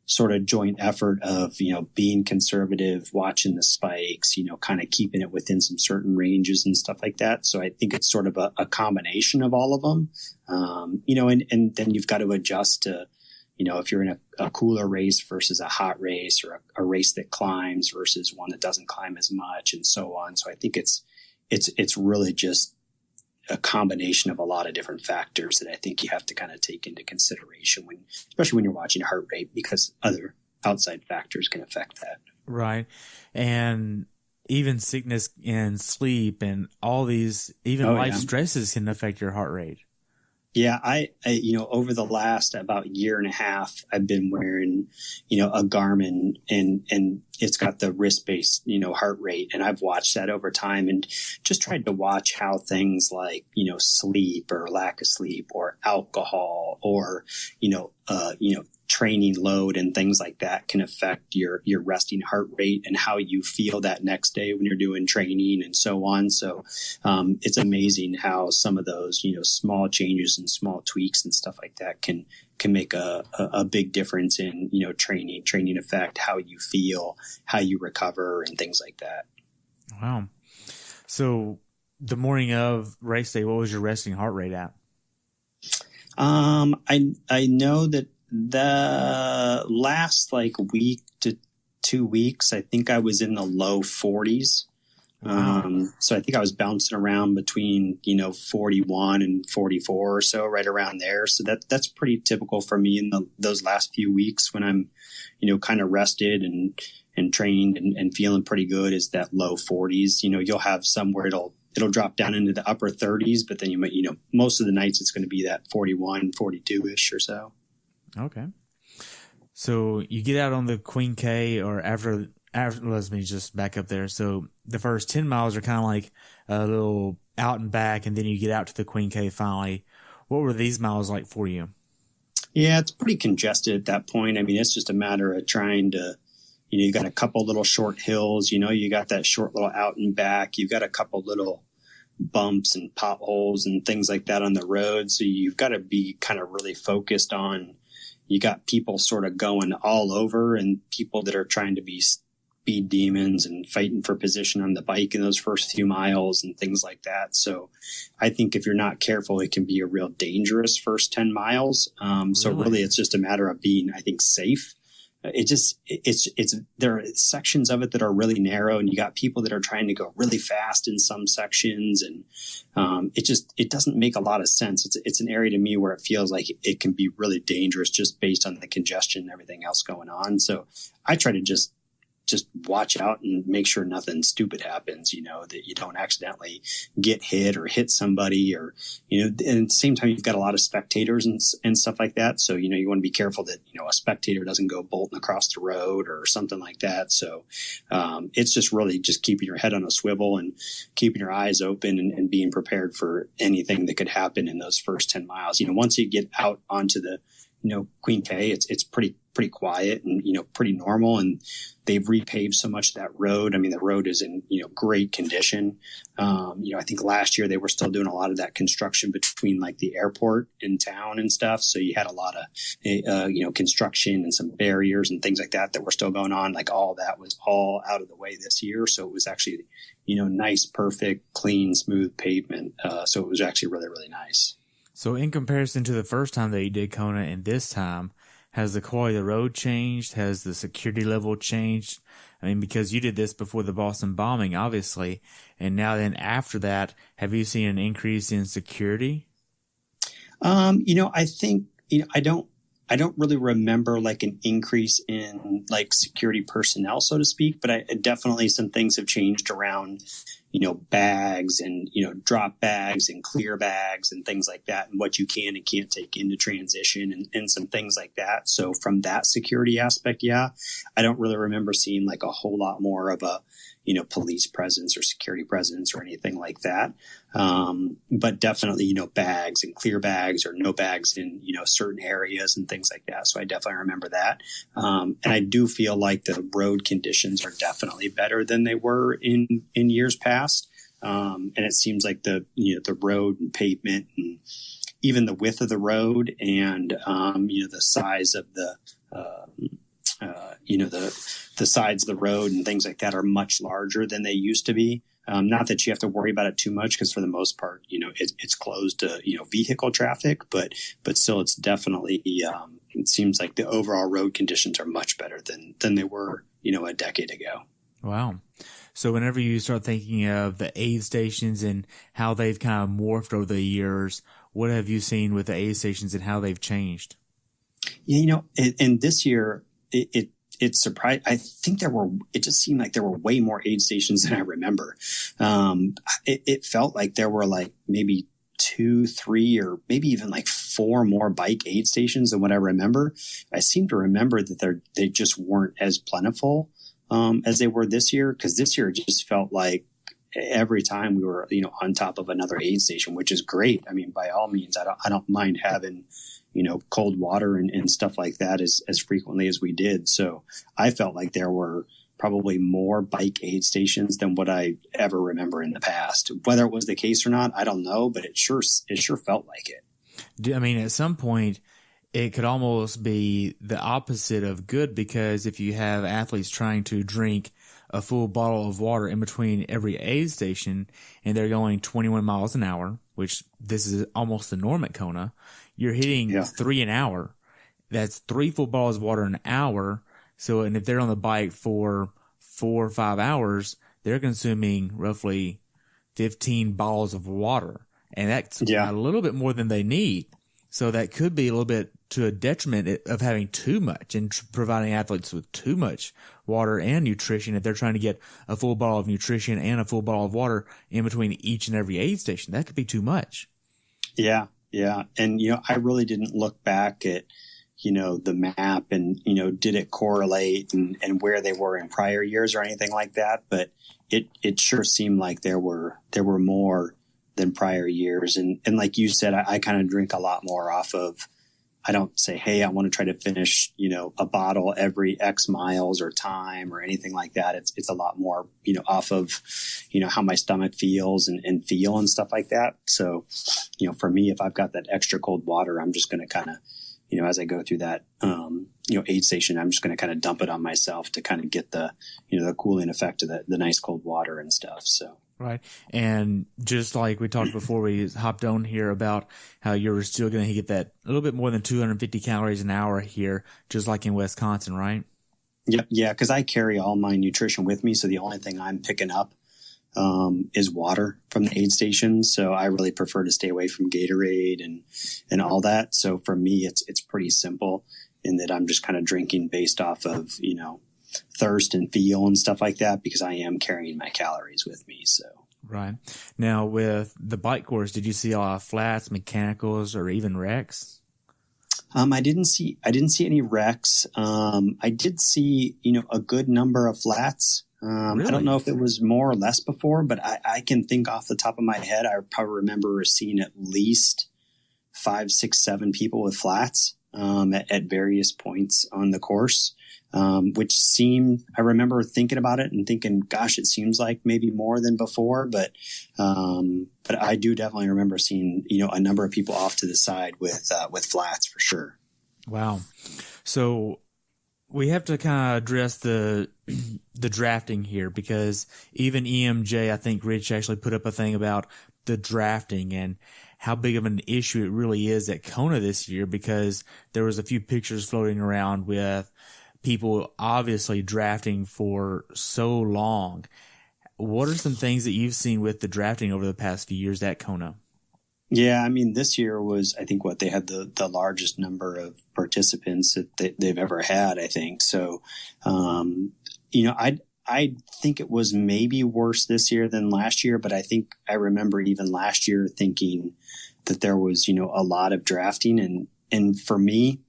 sort of joint effort of, being conservative, watching the spikes, kind of keeping it within some certain ranges and stuff like that. So I think it's sort of a combination of all of them. And then you've got to adjust to, if you're in a cooler race versus a hot race, or a race that climbs versus one that doesn't climb as much, and so on. So I think it's really just a combination of a lot of different factors that I think you have to kind of take into consideration especially when you're watching heart rate, because other outside factors can affect that. Right. And even sickness and sleep and all these, even life stresses can affect your heart rate. Yeah, I over the last about year and a half, I've been wearing, a Garmin, and it's got the wrist-based, heart rate. And I've watched that over time and just tried to watch how things like, sleep or lack of sleep or alcohol or, training load and things like that can affect your resting heart rate and how you feel that next day when you're doing training and so on. So it's amazing how some of those, small changes and small tweaks and stuff like that can make a big difference in, training effect, how you feel, how you recover, and things like that. Wow. So the morning of race day, what was your resting heart rate at? I know that the last week to 2 weeks, I think I was in the low 40s. Wow. So I think I was bouncing around between, 41 and 44 or so, right around there. So that's pretty typical for me in those last few weeks when I'm, kind of rested and trained and feeling pretty good, is that low 40s. You'll have somewhere it'll drop down into the upper 30s, but then most of the nights it's going to be that 41, 42-ish or so. Okay. So you get out on the Queen K, or after let me just back up there. So the first 10 miles are kind of like a little out and back, and then you get out to the Queen K finally. What were these miles like for you? Yeah, it's pretty congested at that point. I mean, it's just a matter of trying to, you got a couple little short hills, you got that short little out and back. You've got a couple little bumps and potholes and things like that on the road. So you've got to be kind of really focused on, you got people sort of going all over, and people that are trying to be speed demons and fighting for position on the bike in those first few miles and things like that. So I think if you're not careful, it can be a real dangerous first 10 miles. So really it's just a matter of being, I think, safe. There are sections of it that are really narrow, and you got people that are trying to go really fast in some sections, and it doesn't make a lot of sense. It's an area to me where it feels like it can be really dangerous just based on the congestion and everything else going on. So I try to just watch out and make sure nothing stupid happens, that you don't accidentally get hit or hit somebody, or, and at the same time, you've got a lot of spectators and stuff like that. So, you want to be careful that, a spectator doesn't go bolting across the road or something like that. So, it's just really just keeping your head on a swivel and keeping your eyes open and being prepared for anything that could happen in those first 10 miles. Once you get out onto the, Queen K, it's pretty quiet and, pretty normal. And they've repaved so much of that road. I mean, the road is in, great condition. I think last year they were still doing a lot of that construction between like the airport in town and stuff. So you had a lot of, construction and some barriers and things like that were still going on. Like all that was all out of the way this year. So it was actually, nice, perfect, clean, smooth pavement. So it was actually really, really nice. So in comparison to the first time that you did Kona and this time, has the quality of the road changed? Has the security level changed? I mean, because you did this before the Boston bombing, obviously, and now then after that, have you seen an increase in security? I think, I don't really remember like an increase in like security personnel, so to speak, but definitely some things have changed around, bags and, drop bags and clear bags and things like that, and what you can and can't take into transition and some things like that. So from that security aspect, yeah, I don't really remember seeing like a whole lot more of a, police presence or security presence or anything like that. But definitely, bags and clear bags or no bags in, certain areas and things like that. So I definitely remember that. And I do feel like the road conditions are definitely better than they were in years past. And it seems like the road and pavement and even the width of the road and, the size of the sides of the road and things like that are much larger than they used to be. Not that you have to worry about it too much because for the most part, it's closed to, vehicle traffic, but still it's definitely, it seems like the overall road conditions are much better than they were, a decade ago. Wow. So whenever you start thinking of the aid stations and how they've kind of morphed over the years, what have you seen with the aid stations and how they've changed? Yeah, and this year it surprised. I think it just seemed like there were way more aid stations than I remember. It felt like there were like maybe 2, 3, or maybe even like 4 more bike aid stations than what I remember. I seem to remember that they just weren't as plentiful, as they were this year. Cause this year it just felt like every time we were, on top of another aid station, which is great. I mean, by all means, I don't mind having, cold water and stuff like that as frequently as we did. So I felt like there were probably more bike aid stations than what I ever remember in the past. Whether it was the case or not, I don't know, but it sure felt like it. I mean, at some point it could almost be the opposite of good, because if you have athletes trying to drink a full bottle of water in between every aid station and they're going 21 miles an hour, which this is almost the norm at Kona, you're hitting 3 an hour. That's 3 full bottles of water an hour. So, and if they're on the bike for 4 or 5 hours, they're consuming roughly 15 bottles of water. And that's a little bit more than they need. So that could be a little bit to a detriment of having too much and providing athletes with too much water and nutrition if they're trying to get a full bottle of nutrition and a full bottle of water in between each and every aid station. That could be too much. Yeah. Yeah. And, I really didn't look back at, the map and, did it correlate and where they were in prior years or anything like that. But it sure seemed like there were more than prior years. And like you said, I kind of drink a lot more off of, I don't say, hey, I want to try to finish, a bottle every X miles or time or anything like that. It's a lot more, off of, how my stomach feels and feel and stuff like that. So, for me, if I've got that extra cold water, I'm just going to kind of, as I go through that, aid station, I'm just going to kind of dump it on myself to kind of get the, the cooling effect of the nice cold water and stuff. So. Right. And just like we talked before we hopped on here about how you're still going to get that a little bit more than 250 calories an hour here, just like in Wisconsin, right? Yep. Yeah. Cause I carry all my nutrition with me. So the only thing I'm picking up, is water from the aid station. So I really prefer to stay away from Gatorade and all that. So for me, it's pretty simple in that I'm just kind of drinking based off of, thirst and feel and stuff like that, because I am carrying my calories with me. So. Right. Now with the bike course, did you see a lot of flats, mechanicals, or even wrecks? I didn't see any wrecks. I did see, a good number of flats. Really? I don't know if it was more or less before, but I can think off the top of my head, I probably remember seeing at least 5, 6, 7 people with flats, at various points on the course. Which I remember thinking about it and thinking, gosh, it seems like maybe more than before, but I do definitely remember seeing, a number of people off to the side with flats for sure. Wow. So we have to kind of address the drafting here, because even EMJ, I think Rich actually put up a thing about the drafting and how big of an issue it really is at Kona this year, because there was a few pictures floating around with people obviously drafting for so long. What are some things that you've seen with the drafting over the past few years at Kona? Yeah, I mean, this year was, I think, what they had the largest number of participants that they've ever had, I think. So, I think it was maybe worse this year than last year, but I think I remember even last year thinking that there was, a lot of drafting. And for me,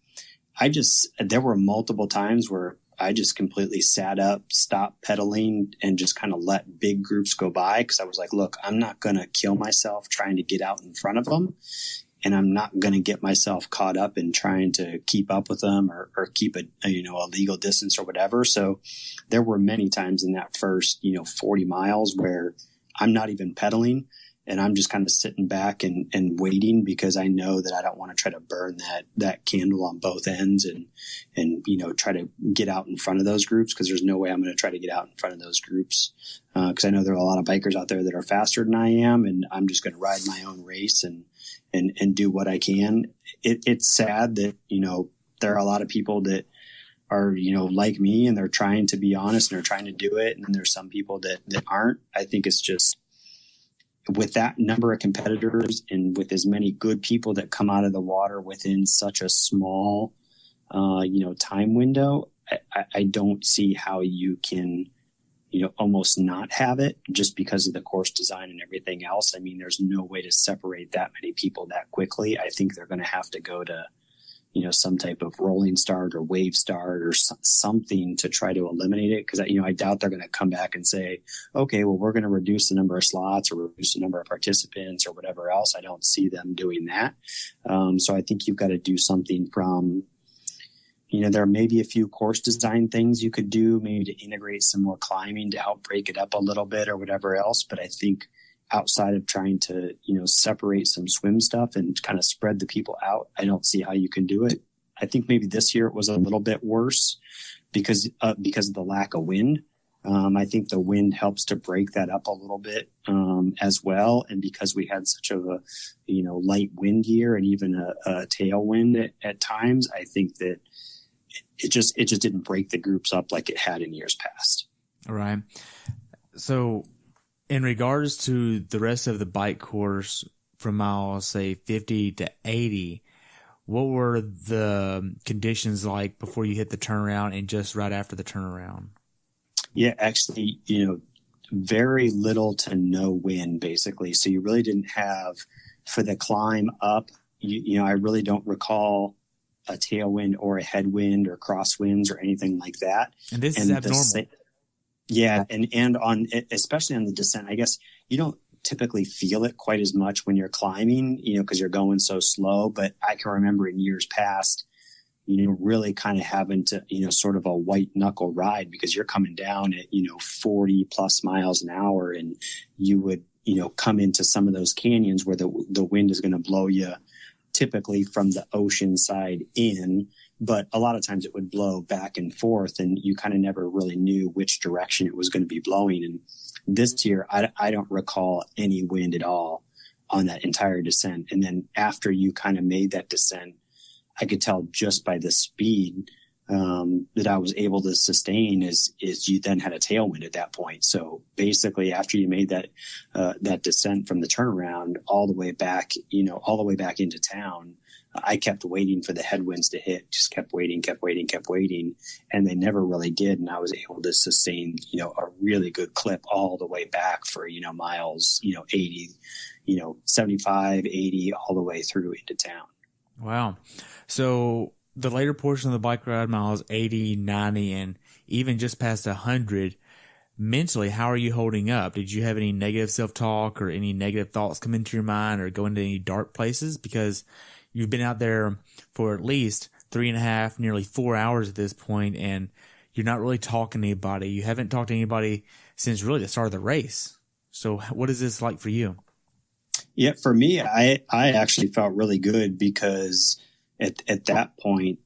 there were multiple times where I just completely sat up, stopped pedaling, and just kind of let big groups go by. Cause I was like, look, I'm not going to kill myself trying to get out in front of them. And I'm not going to get myself caught up in trying to keep up with them or keep a legal distance or whatever. So there were many times in that first, 40 miles where I'm not even pedaling. And I'm just kind of sitting back and waiting because I know that I don't want to try to burn that candle on both ends and try to get out in front of those groups, because there's no way I'm going to try to get out in front of those groups, because I know there are a lot of bikers out there that are faster than I am, and I'm just going to ride my own race and do what I can. It's sad that, there are a lot of people that are, like me, and they're trying to be honest and they're trying to do it. And then there's some people that aren't. I think it's just, with that number of competitors and with as many good people that come out of the water within such a small, time window, I don't see how you can, almost not have it just because of the course design and everything else. I mean, there's no way to separate that many people that quickly. I think they're going to have to go to, some type of rolling start or wave start or something to try to eliminate it. Cause I doubt they're going to come back and say, okay, well, we're going to reduce the number of slots or reduce the number of participants or whatever else. I don't see them doing that. So I think you've got to do something from, there may be a few course design things you could do, maybe to integrate some more climbing to help break it up a little bit or whatever else. But I think outside of trying to, separate some swim stuff and kind of spread the people out, I don't see how you can do it. I think maybe this year it was a little bit worse because of the lack of wind. I think the wind helps to break that up a little bit, as well. And because we had such a, light wind year and even a tailwind at times, I think that it just didn't break the groups up like it had in years past. All right. So, in regards to the rest of the bike course from miles, say 50 to 80, what were the conditions like before you hit the turnaround and just right after the turnaround? Yeah, actually, very little to no wind, basically. So you really didn't have, for the climb up, I really don't recall a tailwind or a headwind or crosswinds or anything like that. And this is abnormal. Yeah. And on, especially on the descent, I guess you don't typically feel it quite as much when you're climbing, cause you're going so slow. But I can remember in years past, really kind of having to, sort of a white knuckle ride because you're coming down at, 40 plus miles an hour, and you would, come into some of those canyons where the wind is going to blow you typically from the ocean side in. But a lot of times it would blow back and forth, and you kind of never really knew which direction it was going to be blowing. And this year, I don't recall any wind at all on that entire descent. And then after you kind of made that descent, I could tell just by the speed that I was able to sustain is you then had a tailwind at that point. So basically, after you made that descent from the turnaround all the way back, all the way back into town, I kept waiting for the headwinds to hit, just kept waiting. And they never really did. And I was able to sustain, a really good clip all the way back for, miles, 80, 75, 80, all the way through into town. Wow. So the later portion of the bike ride, miles 80, 90, and even just past 100, mentally, how are you holding up? Did you have any negative self-talk or any negative thoughts come into your mind or go into any dark places? Because you've been out there for at least 3.5, nearly 4 hours at this point, and you're not really talking to anybody. You haven't talked to anybody since really the start of the race. So what is this like for you? Yeah, for me, I actually felt really good because at that point,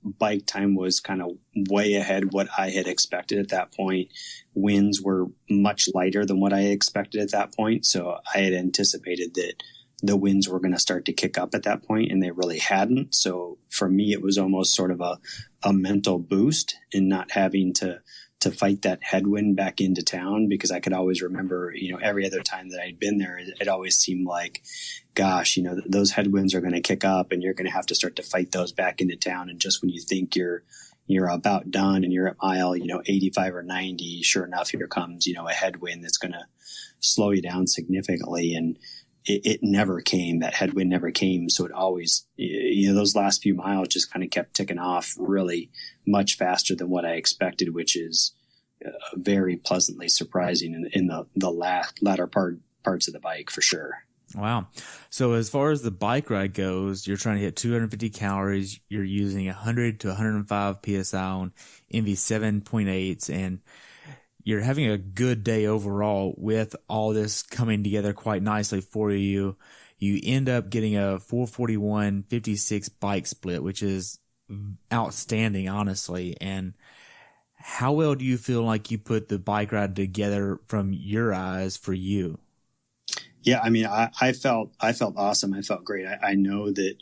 bike time was kind of way ahead what I had expected at that point. Winds were much lighter than what I expected at that point. So I had anticipated that the winds were going to start to kick up at that point, and they really hadn't. So for me, it was almost sort of a mental boost in not having to to fight that headwind back into town, because I could always remember, every other time that I'd been there, it always seemed like, gosh, those headwinds are going to kick up and you're going to have to start to fight those back into town. And just when you think you're about done and you're at mile, 85 or 90, sure enough, here comes, a headwind that's going to slow you down significantly. And it never came. That headwind never came. So it always, those last few miles just kind of kept ticking off really much faster than what I expected, which is very pleasantly surprising in the latter parts of the bike for sure. Wow. So as far as the bike ride goes, you're trying to hit 250 calories. You're using 100 to 105 PSI on MV7.8s, and you're having a good day overall with all this coming together quite nicely for you. You end up getting a 441.56 bike split, which is outstanding, honestly. And how well do you feel like you put the bike ride together from your eyes for you? Yeah, I mean, I felt awesome. I felt great. I know that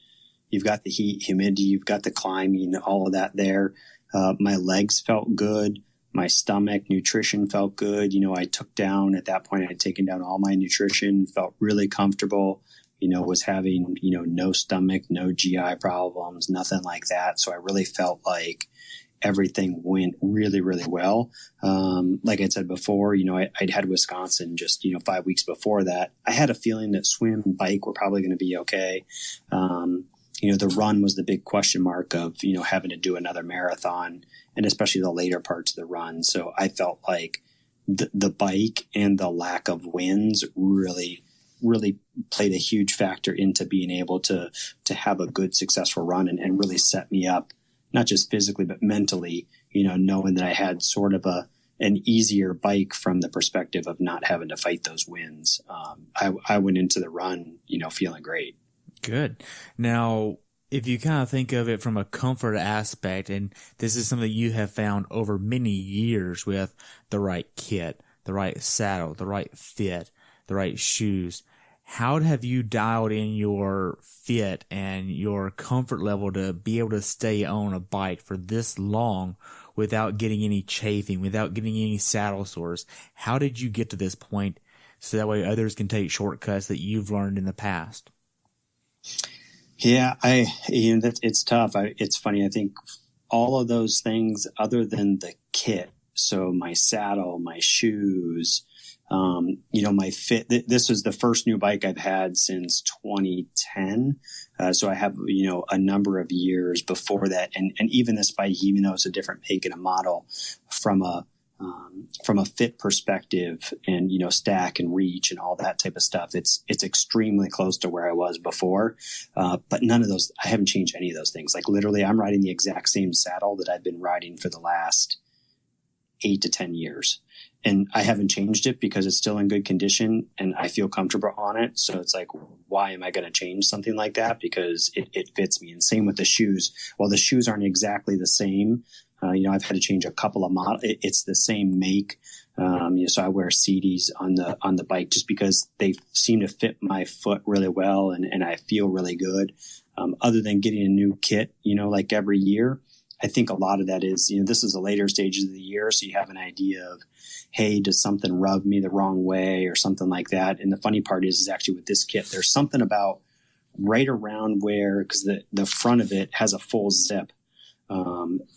you've got the heat, humidity, you've got the climbing, all of that there. My legs felt good. My stomach, nutrition felt good. I took down, at that point, I had taken down all my nutrition, felt really comfortable, was having, no stomach, no GI problems, nothing like that. So I really felt like everything went really, really well. Like I said before, I'd had Wisconsin just, 5 weeks before that. I had a feeling that swim and bike were probably going to be okay. The run was the big question mark of, having to do another marathon, and especially the later parts of the run. So I felt like the bike and the lack of wins really, really played a huge factor into being able to have a good, successful run and really set me up, not just physically, but mentally, knowing that I had sort of an easier bike from the perspective of not having to fight those wins. I went into the run, feeling great. Good. Now, if you kind of think of it from a comfort aspect, and this is something you have found over many years with the right kit, the right saddle, the right fit, the right shoes, how have you dialed in your fit and your comfort level to be able to stay on a bike for this long without getting any chafing, without getting any saddle sores? How did you get to this point so that way others can take shortcuts that you've learned in the past? Yeah, it's tough. It's funny. I think all of those things, other than the kit, so my saddle, my shoes, my fit. This was the first new bike I've had since 2010. So I have, a number of years before that, and even this bike, even though it's a different make and a model, from a fit perspective and, stack and reach and all that type of stuff, it's extremely close to where I was before. But none of those, I haven't changed any of those things. Like literally I'm riding the exact same saddle that I've been riding for the last 8 to 10 years. And I haven't changed it because it's still in good condition and I feel comfortable on it. So it's like, why am I going to change something like that? Because it fits me. And same with the shoes. Well, the shoes aren't exactly the same. I've had to change a couple of models. It's the same make. So I wear CDs on the bike just because they seem to fit my foot really well and I feel really good. Other than getting a new kit, like every year, I think a lot of that is, this is the later stages of the year. So you have an idea of, hey, does something rub me the wrong way or something like that? And the funny part is actually with this kit, there's something about right around where, because the front of it has a full zip.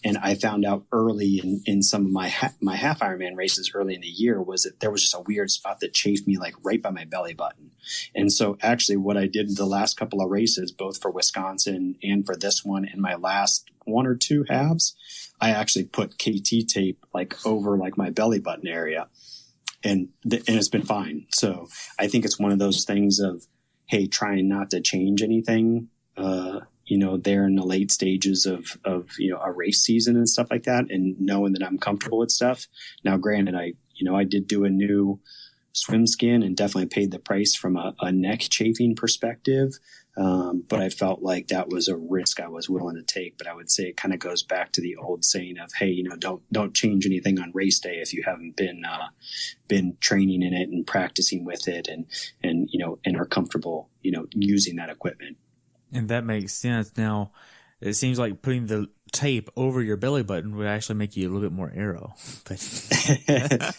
And I found out early in some of my half Ironman races early in the year was that there was just a weird spot that chafed me like right by my belly button. And so actually what I did the last couple of races, both for Wisconsin and for this one, in my last one or two halves, I actually put KT tape like over like my belly button area and it's been fine. So I think it's one of those things of, hey, trying not to change anything, there in the late stages of a race season and stuff like that, and knowing that I'm comfortable with stuff. Now, granted, I did do a new swim skin and definitely paid the price from a neck chafing perspective. But I felt like that was a risk I was willing to take. But I would say it kind of goes back to the old saying of, hey, don't change anything on race day if you haven't been training in it and practicing with it and are comfortable, using that equipment. And that makes sense. Now, it seems like putting the tape over your belly button would actually make you a little bit more aero. But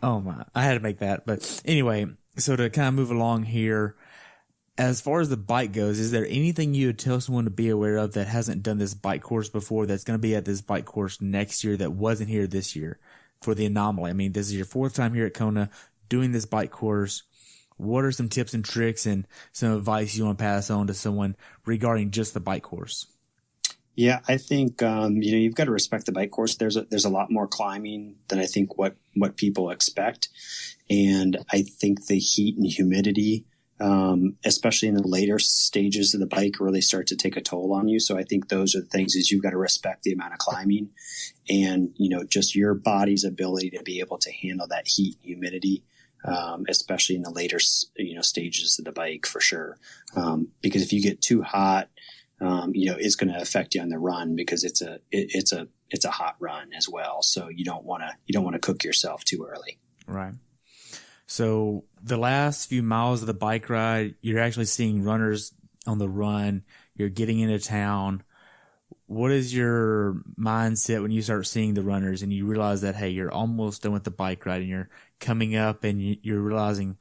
oh my, I had to make that. But anyway, so to kind of move along here, as far as the bike goes, is there anything you would tell someone to be aware of that hasn't done this bike course before, that's going to be at this bike course next year that wasn't here this year for the Anomaly? I mean, this is your 4th time here at Kona doing this bike course. What are some tips and tricks and some advice you want to pass on to someone regarding just the bike course? Yeah, I think, you've got to respect the bike course. There's a lot more climbing than I think what people expect. And I think the heat and humidity, especially in the later stages of the bike, really start to take a toll on you. So I think those are the things, is you've got to respect the amount of climbing and, just your body's ability to be able to handle that heat and humidity. Especially in the later, stages of the bike, for sure. Because if you get too hot, it's going to affect you on the run, because it's a hot run as well. So you don't want to cook yourself too early. Right. So the last few miles of the bike ride, you're actually seeing runners on the run. You're getting into town. What is your mindset when you start seeing the runners and you realize that, hey, you're almost done with the bike ride and you're coming up and you're realizing,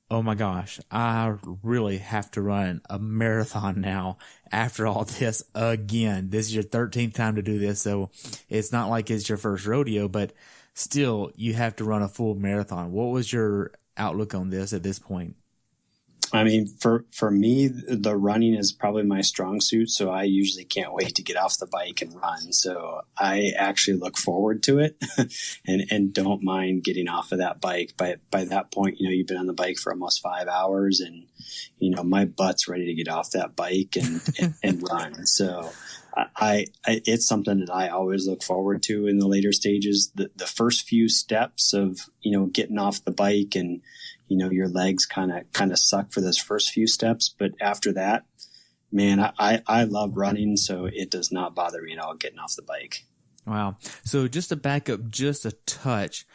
oh my gosh, I really have to run a marathon now after all this again. This is your 13th time to do this. So it's not like it's your first rodeo, but still you have to run a full marathon. What was your outlook on this at this point? I mean, for me, the running is probably my strong suit. So I usually can't wait to get off the bike and run. So I actually look forward to it and don't mind getting off of that bike. By that point, you've been on the bike for almost 5 hours and, my butt's ready to get off that bike and run. So it's something that I always look forward to in the later stages. The first few steps of, getting off the bike and, your legs kind of suck for those first few steps. But after that, man, I love running. So it does not bother me at all getting off the bike. Wow. So just to back up just a touch,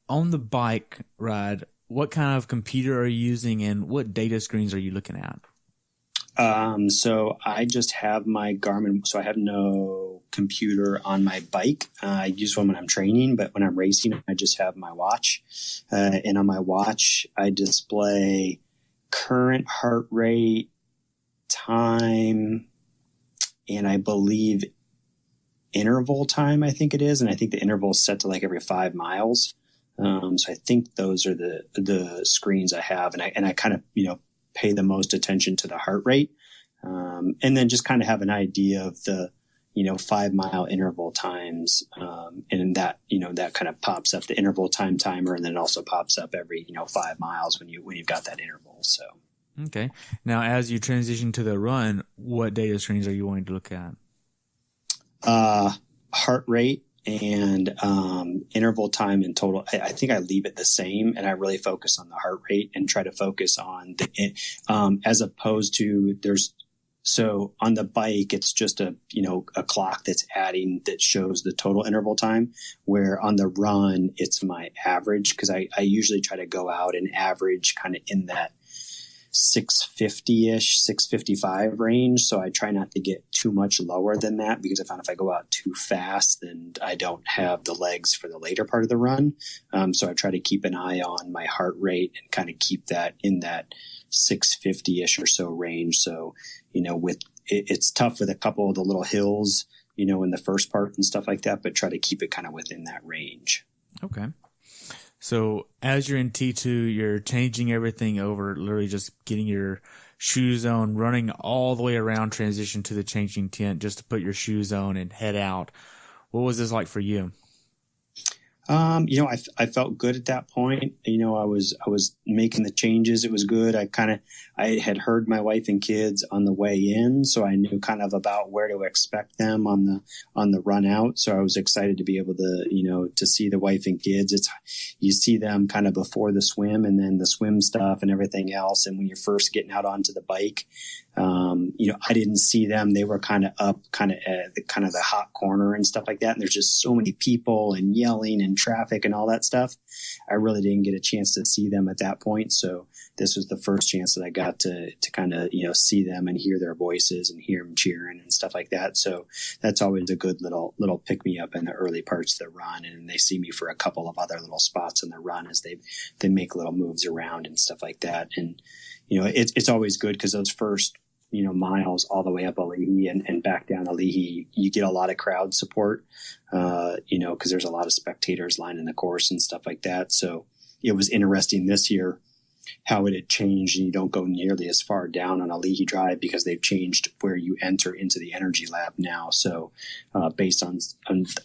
on the bike ride, what kind of computer are you using and what data screens are you looking at? So I just have my Garmin. So I have no computer on my bike. I use one when I'm training, but when I'm racing, I just have my watch. And on my watch, I display current heart rate, time, and I believe interval time, I think it is. And I think the interval is set to like every 5 miles. So I think those are the screens I have. And I kind of, pay the most attention to the heart rate. And then just kind of have an idea of the, 5 mile interval times. And that, that kind of pops up the interval time timer. And then it also pops up every, 5 miles when you've got that interval. So. Okay. Now, as you transition to the run, what data screens are you wanting to look at? Heart rate and interval time in total. I think I leave it the same, and I really focus on the heart rate and try to focus on as opposed to so on the bike, it's just a clock that's adding that shows the total interval time, where on the run, it's my average, because I usually try to go out and average kind of in that 650-ish, 655 range. So I try not to get too much lower than that, because I found if I go out too fast, then I don't have the legs for the later part of the run. So I try to keep an eye on my heart rate and kind of keep that in that 650-ish or so range. So, it's tough with a couple of the little hills, in the first part and stuff like that, but try to keep it kind of within that range. Okay. So as you're in T2, you're changing everything over, literally just getting your shoes on, running all the way around, transition to the changing tent just to put your shoes on and head out. What was this like for you? I felt good at that point. I was making the changes. It was good. I had heard my wife and kids on the way in, so I knew kind of about where to expect them on the run out. So I was excited to be able to, to see the wife and kids. You see them kind of before the swim and then the swim stuff and everything else. And when you're first getting out onto the bike, I didn't see them. They were kind of up, kind of at the hot corner and stuff like that. And there's just so many people and yelling and traffic and all that stuff. I really didn't get a chance to see them at that point. So this was the first chance that I got to kind of, see them and hear their voices and hear them cheering and stuff like that. So that's always a good little pick me up in the early parts of the run. And they see me for a couple of other little spots in the run as they make little moves around and stuff like that. And, it's always good because those first, miles all the way up Ali'i and back down Ali'i, you get a lot of crowd support, because there's a lot of spectators lining the course and stuff like that. So it was interesting this year how it had changed, and you don't go nearly as far down on Ali'i Drive because they've changed where you enter into the energy lab now. So based on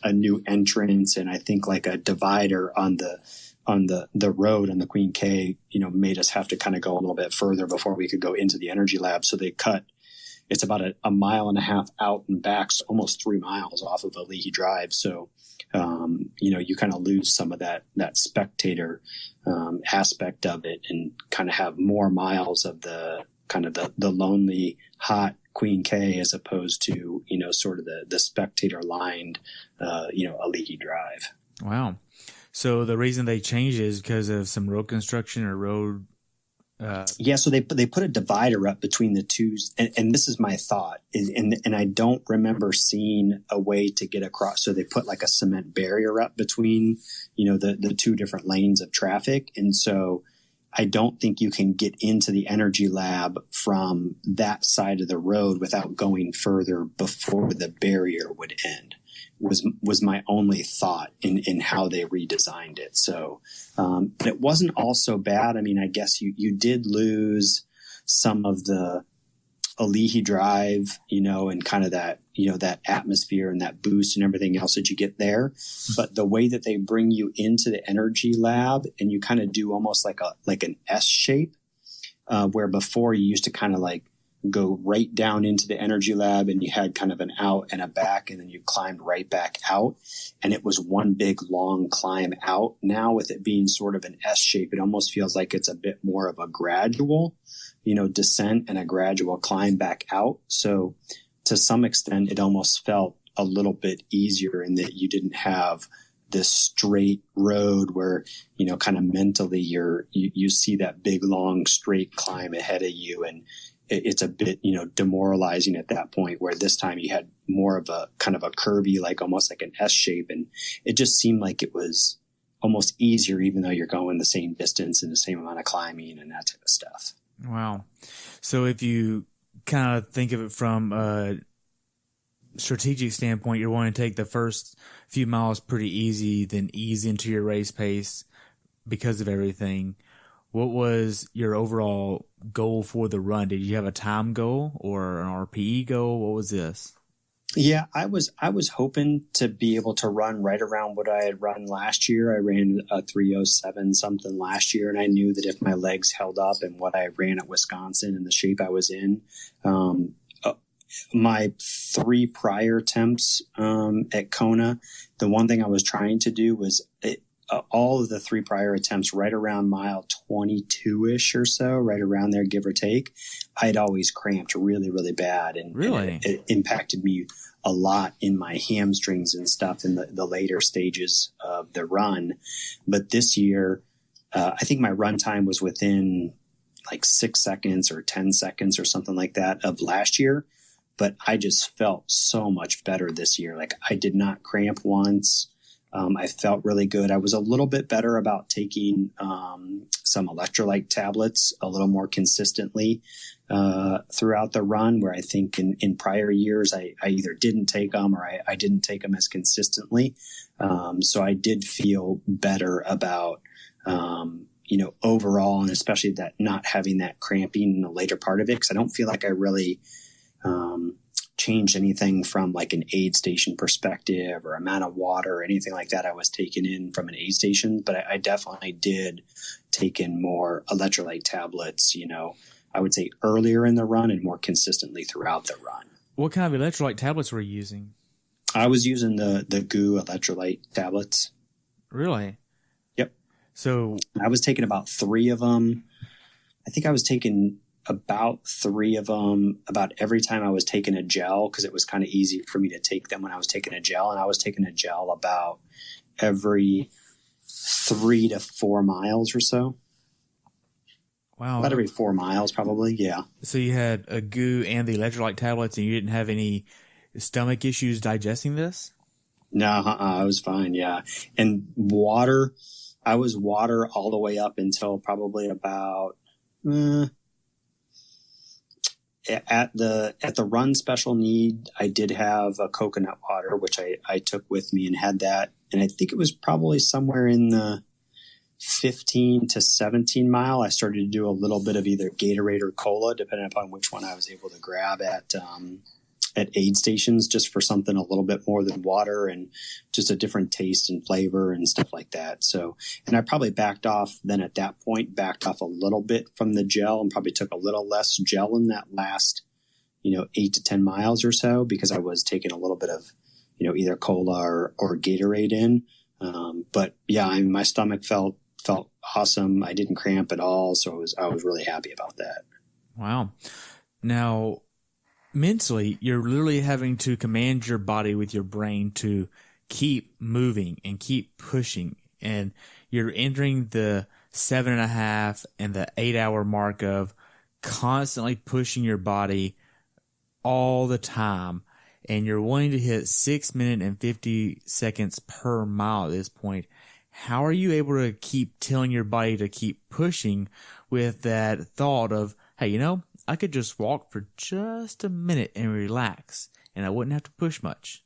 a new entrance and I think like a divider on the road on the Queen K, made us have to kind of go a little bit further before we could go into the energy lab. So they cut, it's about a mile and a half out and back, so almost 3 miles off of Ali'i Drive. So, you kind of lose some of that spectator aspect of it and kind of have more miles of the kind of the lonely, hot Queen K as opposed to, sort of the spectator lined, Ali'i Drive. Wow. So the reason they changed it is because of some road construction or road. So they put a divider up between the two, and this is my thought, and I don't remember seeing a way to get across. So they put like a cement barrier up between, the two different lanes of traffic, and so I don't think you can get into the energy lab from that side of the road without going further before the barrier would end. Was my only thought in how they redesigned it. So, but it wasn't all so bad. I mean, I guess you did lose some of the Ali'i Drive, and kind of that, that atmosphere and that boost and everything else that you get there. But the way that they bring you into the energy lab and you kind of do almost like an S shape, where before you used to kind of like go right down into the energy lab and you had kind of an out and a back, and then you climbed right back out, and it was one big long climb out. Now with it being sort of an S shape, it almost feels like it's a bit more of a gradual, descent and a gradual climb back out. So to some extent, it almost felt a little bit easier in that you didn't have this straight road where, kind of mentally you see that big, long, straight climb ahead of you, and it's a bit, demoralizing at that point, where this time you had more of a kind of a curvy, like almost like an S shape. And it just seemed like it was almost easier, even though you're going the same distance and the same amount of climbing and that type of stuff. Wow. So if you kind of think of it from a strategic standpoint, you're wanting to take the first few miles pretty easy, then ease into your race pace because of everything. What was your overall goal for the run? Did you have a time goal or an RPE goal? What was this? Yeah, I was hoping to be able to run right around what I had run last year. I ran a 3:07 something last year, and I knew that if my legs held up and what I ran at Wisconsin and the shape I was in, my 3 prior attempts at Kona, the one thing I was trying to do was all of the 3 prior attempts right around mile 22-ish or so, right around there, give or take, I'd always cramped really, really bad. And, really? It impacted me a lot in my hamstrings and stuff in the later stages of the run. But this year, I think my run time was within like 6 seconds or 10 seconds or something like that of last year. But I just felt so much better this year. Like I did not cramp once. I felt really good. I was a little bit better about taking some electrolyte tablets a little more consistently throughout the run, where I think in prior years I either didn't take them or I didn't take them as consistently. So I did feel better about, overall, and especially that not having that cramping in the later part of it, because I don't feel like I really changed anything from like an aid station perspective or amount of water or anything like that I was taking in from an aid station. But I definitely did take in more electrolyte tablets, I would say earlier in the run and more consistently throughout the run. What kind of electrolyte tablets were you using? I was using the GU electrolyte tablets. Really? Yep. So I was taking about 3 of them. I think I was taking about 3 of them about every time I was taking a gel, because it was kind of easy for me to take them when I was taking a gel. And I was taking a gel about every 3 to 4 miles or so. Wow. About every 4 miles, probably. Yeah. So you had a goo and the electrolyte tablets, and you didn't have any stomach issues digesting this? No, I was fine. Yeah. And water, I was water all the way up until probably about, at the run special need, I did have a coconut water, which I took with me and had that. And I think it was probably somewhere in the 15 to 17 mile. I started to do a little bit of either Gatorade or cola, depending upon which one I was able to grab at aid stations, just for something a little bit more than water and just a different taste and flavor and stuff like that. So, and I probably backed off then at that point, backed off a little bit from the gel and probably took a little less gel in that last, 8 to 10 miles or so, because I was taking a little bit of, either cola or Gatorade in. But yeah, my stomach felt awesome. I didn't cramp at all. So I was really happy about that. Wow. Now, mentally, you're literally having to command your body with your brain to keep moving and keep pushing. And you're entering the 7.5 and the 8 hour mark of constantly pushing your body all the time. And you're wanting to hit 6 minutes and 50 seconds per mile at this point. How are you able to keep telling your body to keep pushing with that thought of, hey, I could just walk for just a minute and relax, and I wouldn't have to push much?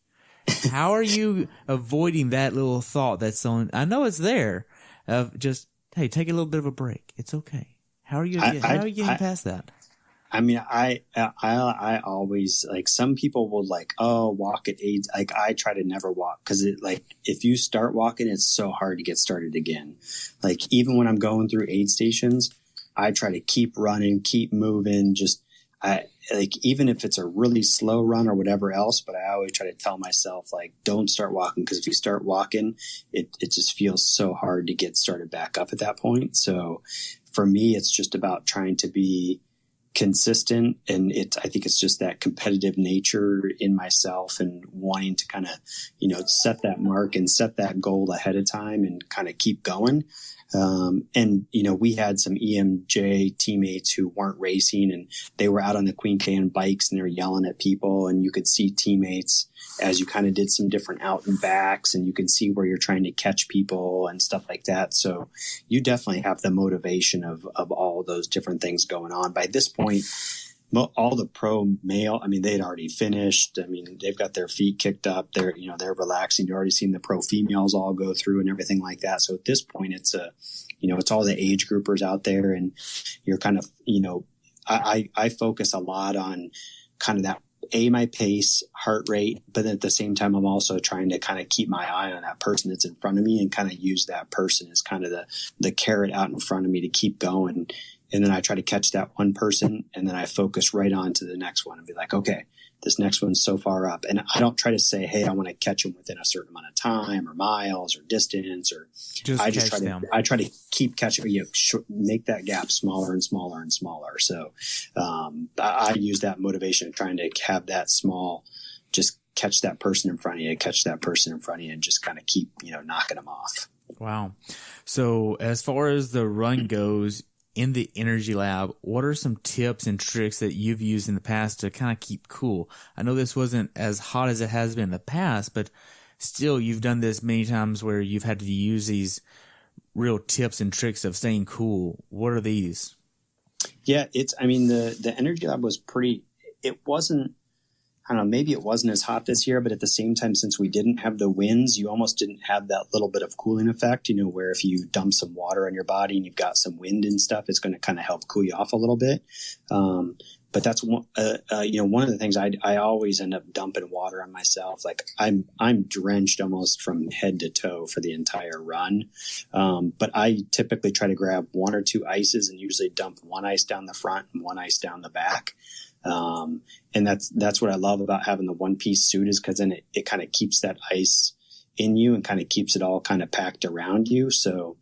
How are you avoiding that little thought that's on? I know it's there, of just, hey, take a little bit of a break. It's okay. How are you getting past that? I mean, I always, like, some people will walk at age. Like, I try to never walk, because if you start walking, it's so hard to get started again. Like, even when I'm going through aid stations, I try to keep running, keep moving. Even if it's a really slow run or whatever else, but I always try to tell myself, don't start walking, because if you start walking, it just feels so hard to get started back up at that point. So for me, it's just about trying to be consistent, and I think it's just that competitive nature in myself and wanting to kind of, set that mark and set that goal ahead of time and kind of keep going. And we had some EMJ teammates who weren't racing, and they were out on the Queen Can bikes, and they were yelling at people, and you could see teammates as you kind of did some different out and backs, and you can see where you're trying to catch people and stuff like that. So you definitely have the motivation of all those different things going on. By this point, all the pro male, I mean, they'd already finished. I mean, they've got their feet kicked up. They're relaxing. You've already seen the pro females all go through and everything like that. So at this point, it's it's all the age groupers out there, and you're kind of, I focus a lot on kind of that, my pace, heart rate, but at the same time, I'm also trying to kind of keep my eye on that person that's in front of me and kind of use that person as kind of the carrot out in front of me to keep going. And then I try to catch that one person, and then I focus right on to the next one and be like, okay, this next one's so far up. And I don't try to say, hey, I want to catch them within a certain amount of time or miles or distance, or I try to keep catching, make that gap smaller and smaller and smaller. So I use that motivation, trying to have that small, just catch that person in front of you, and just kind of keep, knocking them off. Wow. So as far as the run goes, in the Energy Lab, what are some tips and tricks that you've used in the past to kind of keep cool? I know this wasn't as hot as it has been in the past, but still, you've done this many times where you've had to use these real tips and tricks of staying cool. What are these? Yeah, the Energy Lab was it wasn't, I don't know, maybe it wasn't as hot this year, but at the same time, since we didn't have the winds, you almost didn't have that little bit of cooling effect, where if you dump some water on your body and you've got some wind and stuff, it's going to kind of help cool you off a little bit. But that's one of the things I always end up dumping water on myself. Like I'm drenched almost from head to toe for the entire run. But I typically try to grab 1 or 2 ices and usually dump 1 ice down the front and 1 ice down the back. And that's what I love about having the one-piece suit, is because then it kind of keeps that ice in you and kind of keeps it all kind of packed around you. So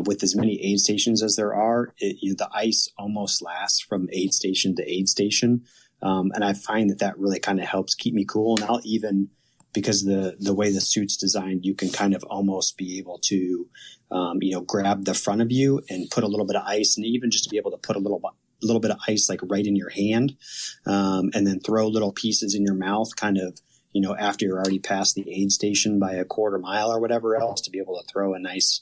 with as many aid stations as there are, the ice almost lasts from aid station to aid station. And I find that really kind of helps keep me cool. And I'll even, because the way the suit's designed, you can kind of almost be able to, grab the front of you and put a little bit of ice, and even just to be able to put a little bit of ice like right in your hand, and then throw little pieces in your mouth kind of, after you're already past the aid station by a quarter mile or whatever else, to be able to throw a nice,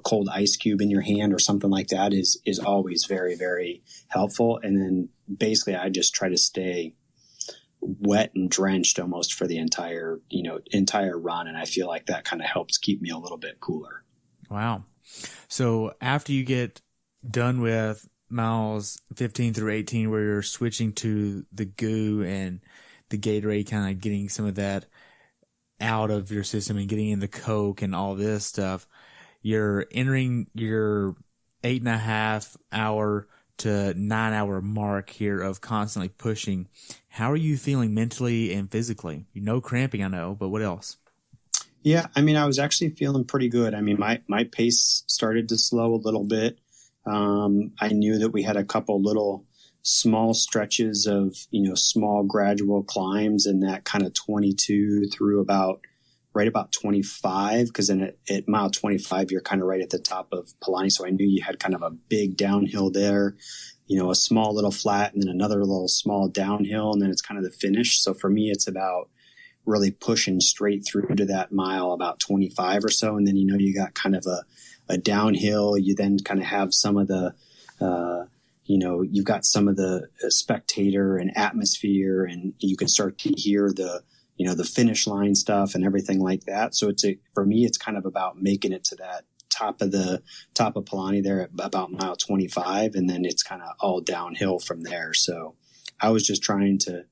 cold ice cube in your hand or something like that is always very, very helpful. And then basically I just try to stay wet and drenched almost for the entire run. And I feel like that kind of helps keep me a little bit cooler. Wow. So after you get done with miles 15 through 18, where you're switching to the goo and the Gatorade, kind of getting some of that out of your system and getting in the Coke and all this stuff, you're entering your 8.5 hour to 9 hour mark here of constantly pushing. How are you feeling mentally and physically? No cramping, I know, but what else? Yeah, I mean, I was actually feeling pretty good. I mean, my pace started to slow a little bit. I knew that we had a couple little small stretches of, small gradual climbs in that kind of 22 through right about 25, because then at mile 25, you're kind of right at the top of Palani. So I knew you had kind of a big downhill there, a small little flat, and then another little small downhill, and then it's kind of the finish. So for me, it's about really pushing straight through to that mile about 25 or so. And then, you got kind of a downhill. You then kind of have some of the, you've got some of the spectator and atmosphere, and you can start to hear the finish line stuff and everything like that. So for me, it's kind of about making it to that top of Palani there at about mile 25. And then it's kind of all downhill from there. So I was just trying to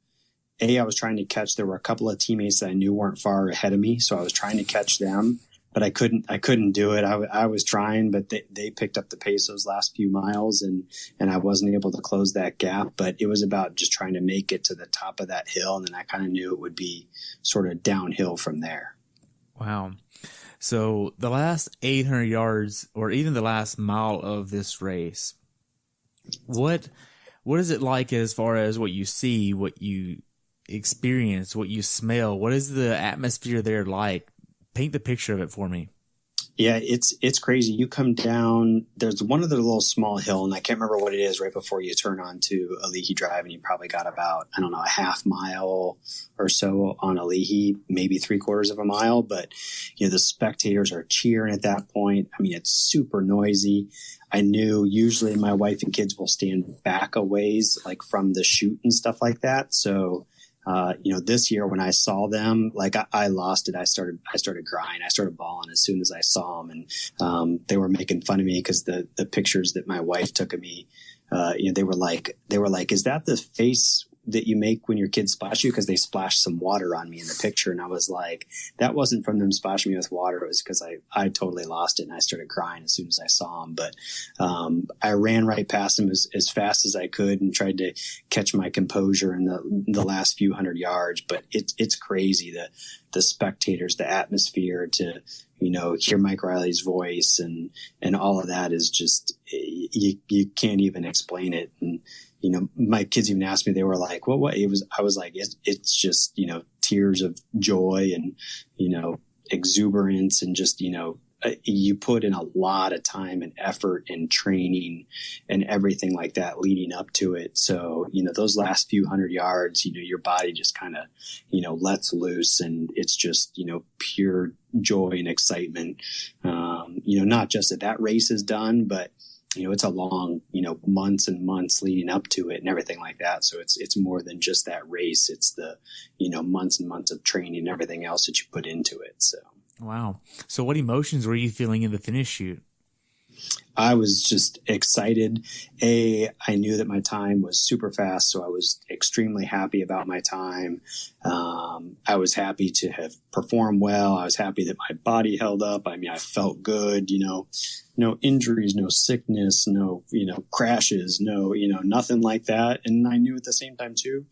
catch, there were a couple of teammates that I knew weren't far ahead of me. So I was trying to catch them, but I couldn't do it. I was trying, but they picked up the pace those last few miles, and I wasn't able to close that gap. But it was about just trying to make it to the top of that hill. And then I kind of knew it would be sort of downhill from there. Wow. So the last 800 yards, or even the last mile of this race, what is it like as far as what you see, what you experience, what you smell? What is the atmosphere there like? Paint the picture of it for me. Yeah, it's crazy. You come down, there's one other little small hill, and I can't remember what it is, right before you turn onto Alihi Drive, and you probably got about, I don't know, a half mile or so on Alihi, maybe 3/4 of a mile. But, the spectators are cheering at that point. I mean, it's super noisy. I knew usually my wife and kids will stand back a ways, like from the chute and stuff like that. So, this year when I saw them, like I lost it. I started crying. I started bawling as soon as I saw them. And, they were making fun of me because the pictures that my wife took of me, they were like, is that the face that you make when your kids splash you? Because they splashed some water on me in the picture. And I was like, that wasn't from them splashing me with water. It was because I totally lost it, and I started crying as soon as I saw them. But I ran right past them as fast as I could and tried to catch my composure in the last few hundred yards. But it's crazy, the spectators, the atmosphere, to hear Mike Riley's voice and all of that is just, you can't even explain it. And my kids even asked me, they were like, what it was? I was like, it's just, tears of joy and, exuberance, and just, you put in a lot of time and effort and training and everything like that leading up to it. So, those last few hundred yards, your body just kind of, lets loose, and it's just, pure joy and excitement. Not just that race is done, but it's a long, months and months leading up to it and everything like that. So it's more than just that race. It's the, months and months of training and everything else that you put into it. So. Wow. So what emotions were you feeling in the finish chute? I was just excited. I knew that my time was super fast, so I was extremely happy about my time. I was happy to have performed well. I was happy that my body held up. I mean, I felt good, no injuries, no sickness, no, crashes, no, nothing like that. And I knew at the same time too,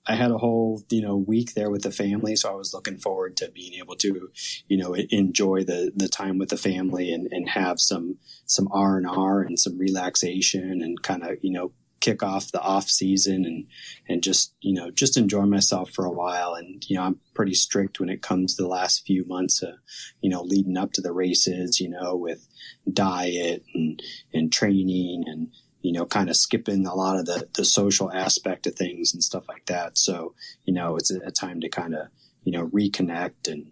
I had a whole, week there with the family. So I was looking forward to being able to, enjoy the time with the family and have some R&R and some relaxation and kind of, kick off the off season and just enjoy myself for a while. And, I'm pretty strict when it comes to the last few months, leading up to the races, with diet and training and, kind of skipping a lot of the social aspect of things and stuff like that. So, it's a time to kind of, reconnect and,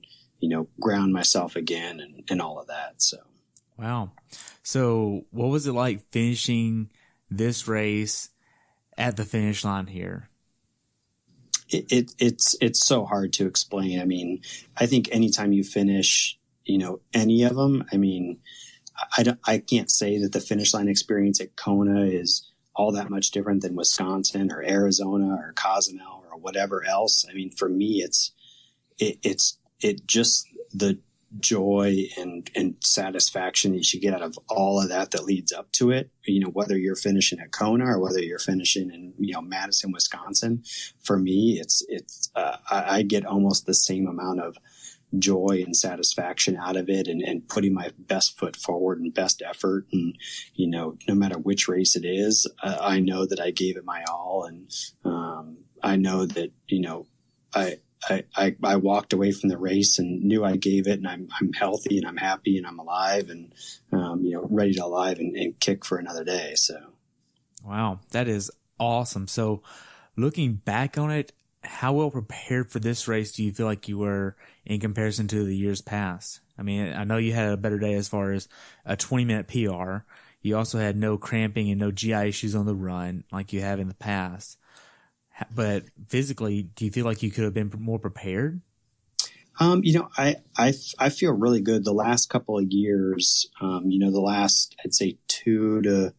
ground myself again and all of that. So. Wow. So what was it like finishing this race at the finish line here? It's so hard to explain. I mean, I think anytime you finish, any of them, I mean, I can't say that the finish line experience at Kona is all that much different than Wisconsin or Arizona or Cozumel or whatever else. I mean, for me, it's just the joy and satisfaction that you get out of all of that leads up to it, whether you're finishing at Kona or whether you're finishing in, Madison, Wisconsin. For me, I get almost the same amount of joy and satisfaction out of it and putting my best foot forward and best effort. And, no matter which race it is, I know that I gave it my all. And, I know that, I walked away from the race and knew I gave it, and I'm healthy and I'm happy and I'm alive and, ready to alive and kick for another day. So. Wow. That is awesome. So looking back on it, how well prepared for this race do you feel like you were in comparison to the years past? I mean, I know you had a better day as far as a 20-minute PR. You also had no cramping and no GI issues on the run like you have in the past. But physically, do you feel like you could have been more prepared? I feel really good. The last couple of years, the last, I'd say 2 to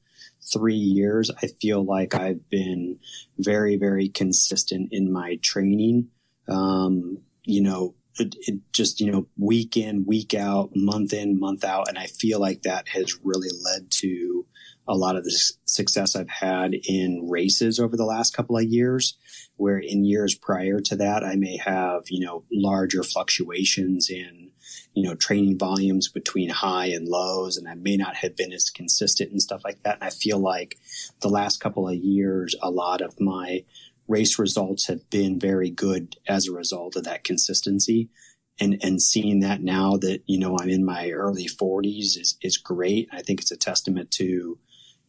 3 years, I feel like I've been very, very consistent in my training. It just, week in, week out, month in, month out. And I feel like that has really led to a lot of the success I've had in races over the last couple of years, where in years prior to that, I may have, larger fluctuations in, training volumes between high and lows, and I may not have been as consistent and stuff like that. And I feel like the last couple of years, a lot of my race results have been very good as a result of that consistency. And seeing that now that, I'm in my early 40s is great. I think it's a testament to,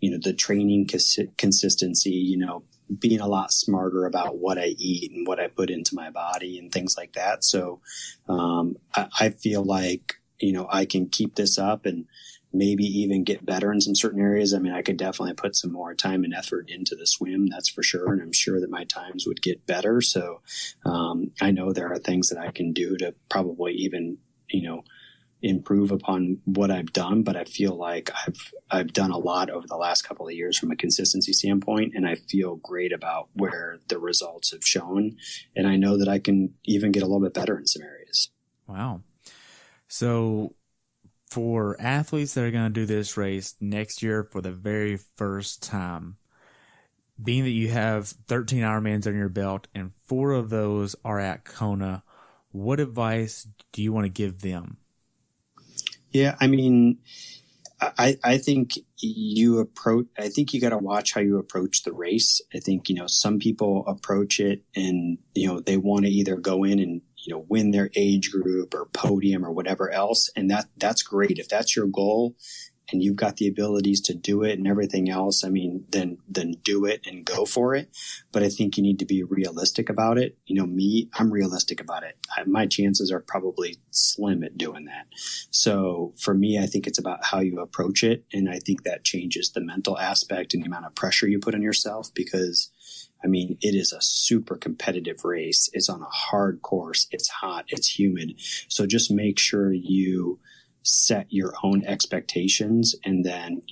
the training consistency, being a lot smarter about what I eat and what I put into my body and things like that. So I feel like, I can keep this up and maybe even get better in some certain areas. I mean, I could definitely put some more time and effort into the swim, that's for sure. And I'm sure that my times would get better. So I know there are things that I can do to probably even, improve upon what I've done, but I feel like I've done a lot over the last couple of years from a consistency standpoint, and I feel great about where the results have shown. And I know that I can even get a little bit better in some areas. Wow. So for athletes that are going to do this race next year for the very first time, being that you have 13 Ironmans on your belt and 4 of those are at Kona, what advice do you want to give them? Yeah, I mean, I think you got to watch how you approach the race. I think, some people approach it and, they want to either go in and, win their age group or podium or whatever else. And that's great. If that's your goal and you've got the abilities to do it and everything else, I mean, then do it and go for it. But I think you need to be realistic about it. I'm realistic about it. My chances are probably slim at doing that. So for me, I think it's about how you approach it. And I think that changes the mental aspect and the amount of pressure you put on yourself, because I mean, it is a super competitive race. It's on a hard course. It's hot. It's humid. So just make sure you set your own expectations, and then,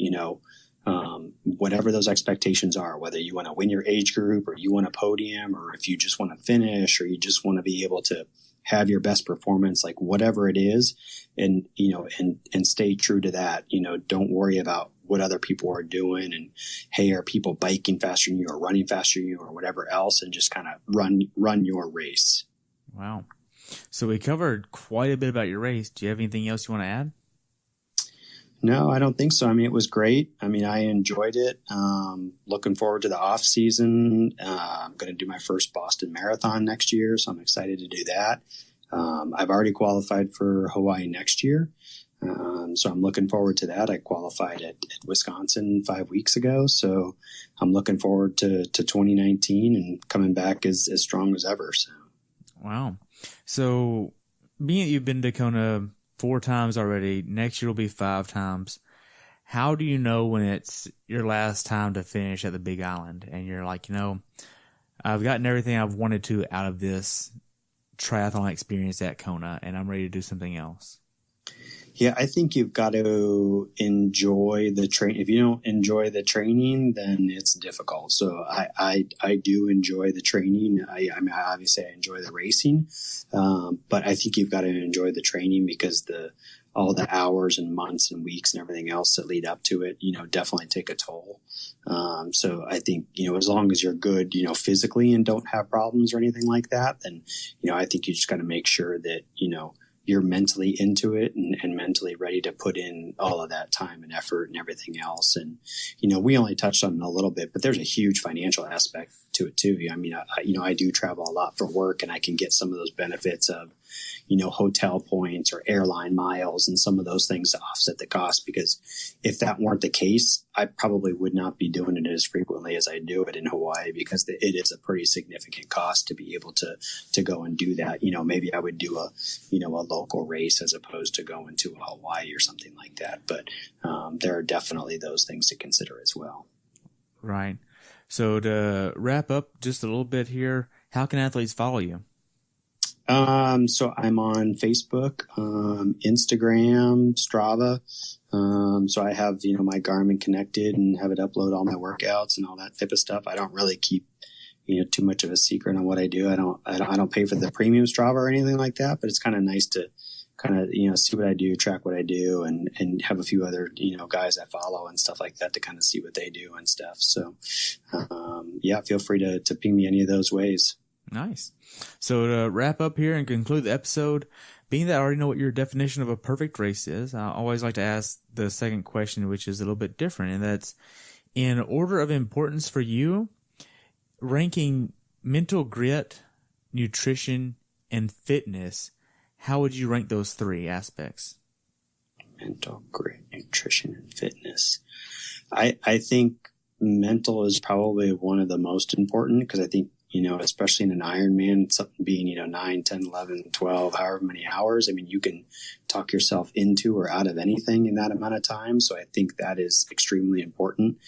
whatever those expectations are, whether you want to win your age group or you want a podium, or if you just want to finish, or you just want to be able to have your best performance, like whatever it is, and, and stay true to that. Don't worry about what other people are doing and, hey, are people biking faster than you or running faster than you or whatever else, and just kind of run your race. Wow. So we covered quite a bit about your race. Do you have anything else you want to add? No, I don't think so. I mean, it was great. I mean, I enjoyed it. Looking forward to the off season. I'm going to do my first Boston Marathon next year, so I'm excited to do that. I've already qualified for Hawaii next year. So I'm looking forward to that. I qualified at Wisconsin 5 weeks ago. So I'm looking forward to 2019 and coming back as strong as ever. So. Wow. So being that you've been to Kona 4 times already, next year will be 5 times. How do you know when it's your last time to finish at the Big Island and you're like, I've gotten everything I've wanted to out of this triathlon experience at Kona and I'm ready to do something else? Yeah, I think you've got to enjoy the training. If you don't enjoy the training, then it's difficult. So I do enjoy the training. I mean, obviously I enjoy the racing, but I think you've got to enjoy the training because all the hours and months and weeks and everything else that lead up to it, definitely take a toll. So I think, as long as you're good, physically and don't have problems or anything like that, then, I think you just got to make sure that, you're mentally into it and mentally ready to put in all of that time and effort and everything else. And, we only touched on it a little bit, but there's a huge financial aspect to it too. I mean, I do travel a lot for work and I can get some of those benefits of, hotel points or airline miles and some of those things to offset the cost. Because if that weren't the case, I probably would not be doing it as frequently as I do it in Hawaii because it is a pretty significant cost to be able to go and do that. Maybe I would do a local race as opposed to going to a Hawaii or something like that. But there are definitely those things to consider as well. Right. So to wrap up just a little bit here, how can athletes follow you? So I'm on Facebook, Instagram, Strava. So I have, my Garmin connected and have it upload all my workouts and all that type of stuff. I don't really keep, too much of a secret on what I do. I don't pay for the premium Strava or anything like that, but it's kind of nice to kind of, see what I do, track what I do and have a few other, guys I follow and stuff like that to kind of see what they do and stuff. So, yeah, feel free to ping me any of those ways. Nice. So to wrap up here and conclude the episode, being that I already know what your definition of a perfect race is, I always like to ask the second question, which is a little bit different, and that's in order of importance for you, ranking mental grit, nutrition, and fitness, how would you rank those 3 aspects? Mental grit, nutrition, and fitness. I think mental is probably one of the most important because I think, especially in an Ironman, something being, 9, 10, 11, 12, however many hours. I mean, you can talk yourself into or out of anything in that amount of time. So I think that is extremely important.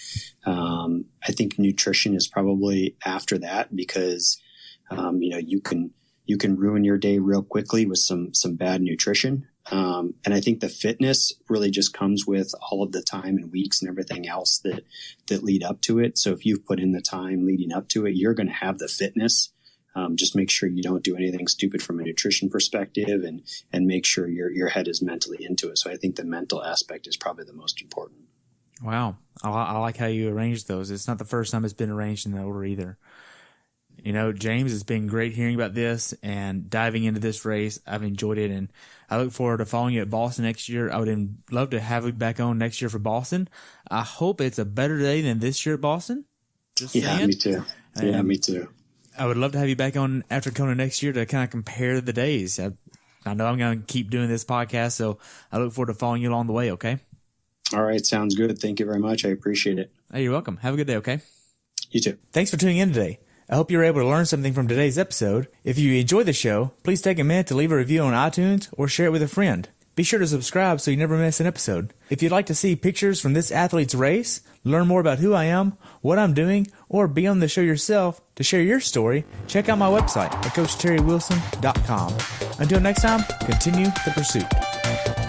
I think nutrition is probably after that because, you can ruin your day real quickly with some bad nutrition. And I think the fitness really just comes with all of the time and weeks and everything else that lead up to it. So if you've put in the time leading up to it, you're going to have the fitness. Just make sure you don't do anything stupid from a nutrition perspective and make sure your head is mentally into it. So I think the mental aspect is probably the most important. Wow. I like how you arranged those. It's not the first time it's been arranged in that order either. James, it's been great hearing about this and diving into this race. I've enjoyed it, and I look forward to following you at Boston next year. I would love to have you back on next year for Boston. I hope it's a better day than this year at Boston. Just saying. Me too. Yeah, me too. I would love to have you back on after Kona next year to kind of compare the days. I know I'm going to keep doing this podcast, so I look forward to following you along the way, okay? All right, sounds good. Thank you very much. I appreciate it. Hey, you're welcome. Have a good day, okay? You too. Thanks for tuning in today. I hope you were able to learn something from today's episode. If you enjoyed the show, please take a minute to leave a review on iTunes or share it with a friend. Be sure to subscribe so you never miss an episode. If you'd like to see pictures from this athlete's race, learn more about who I am, what I'm doing, or be on the show yourself to share your story, check out my website at CoachTerryWilson.com. Until next time, continue the pursuit.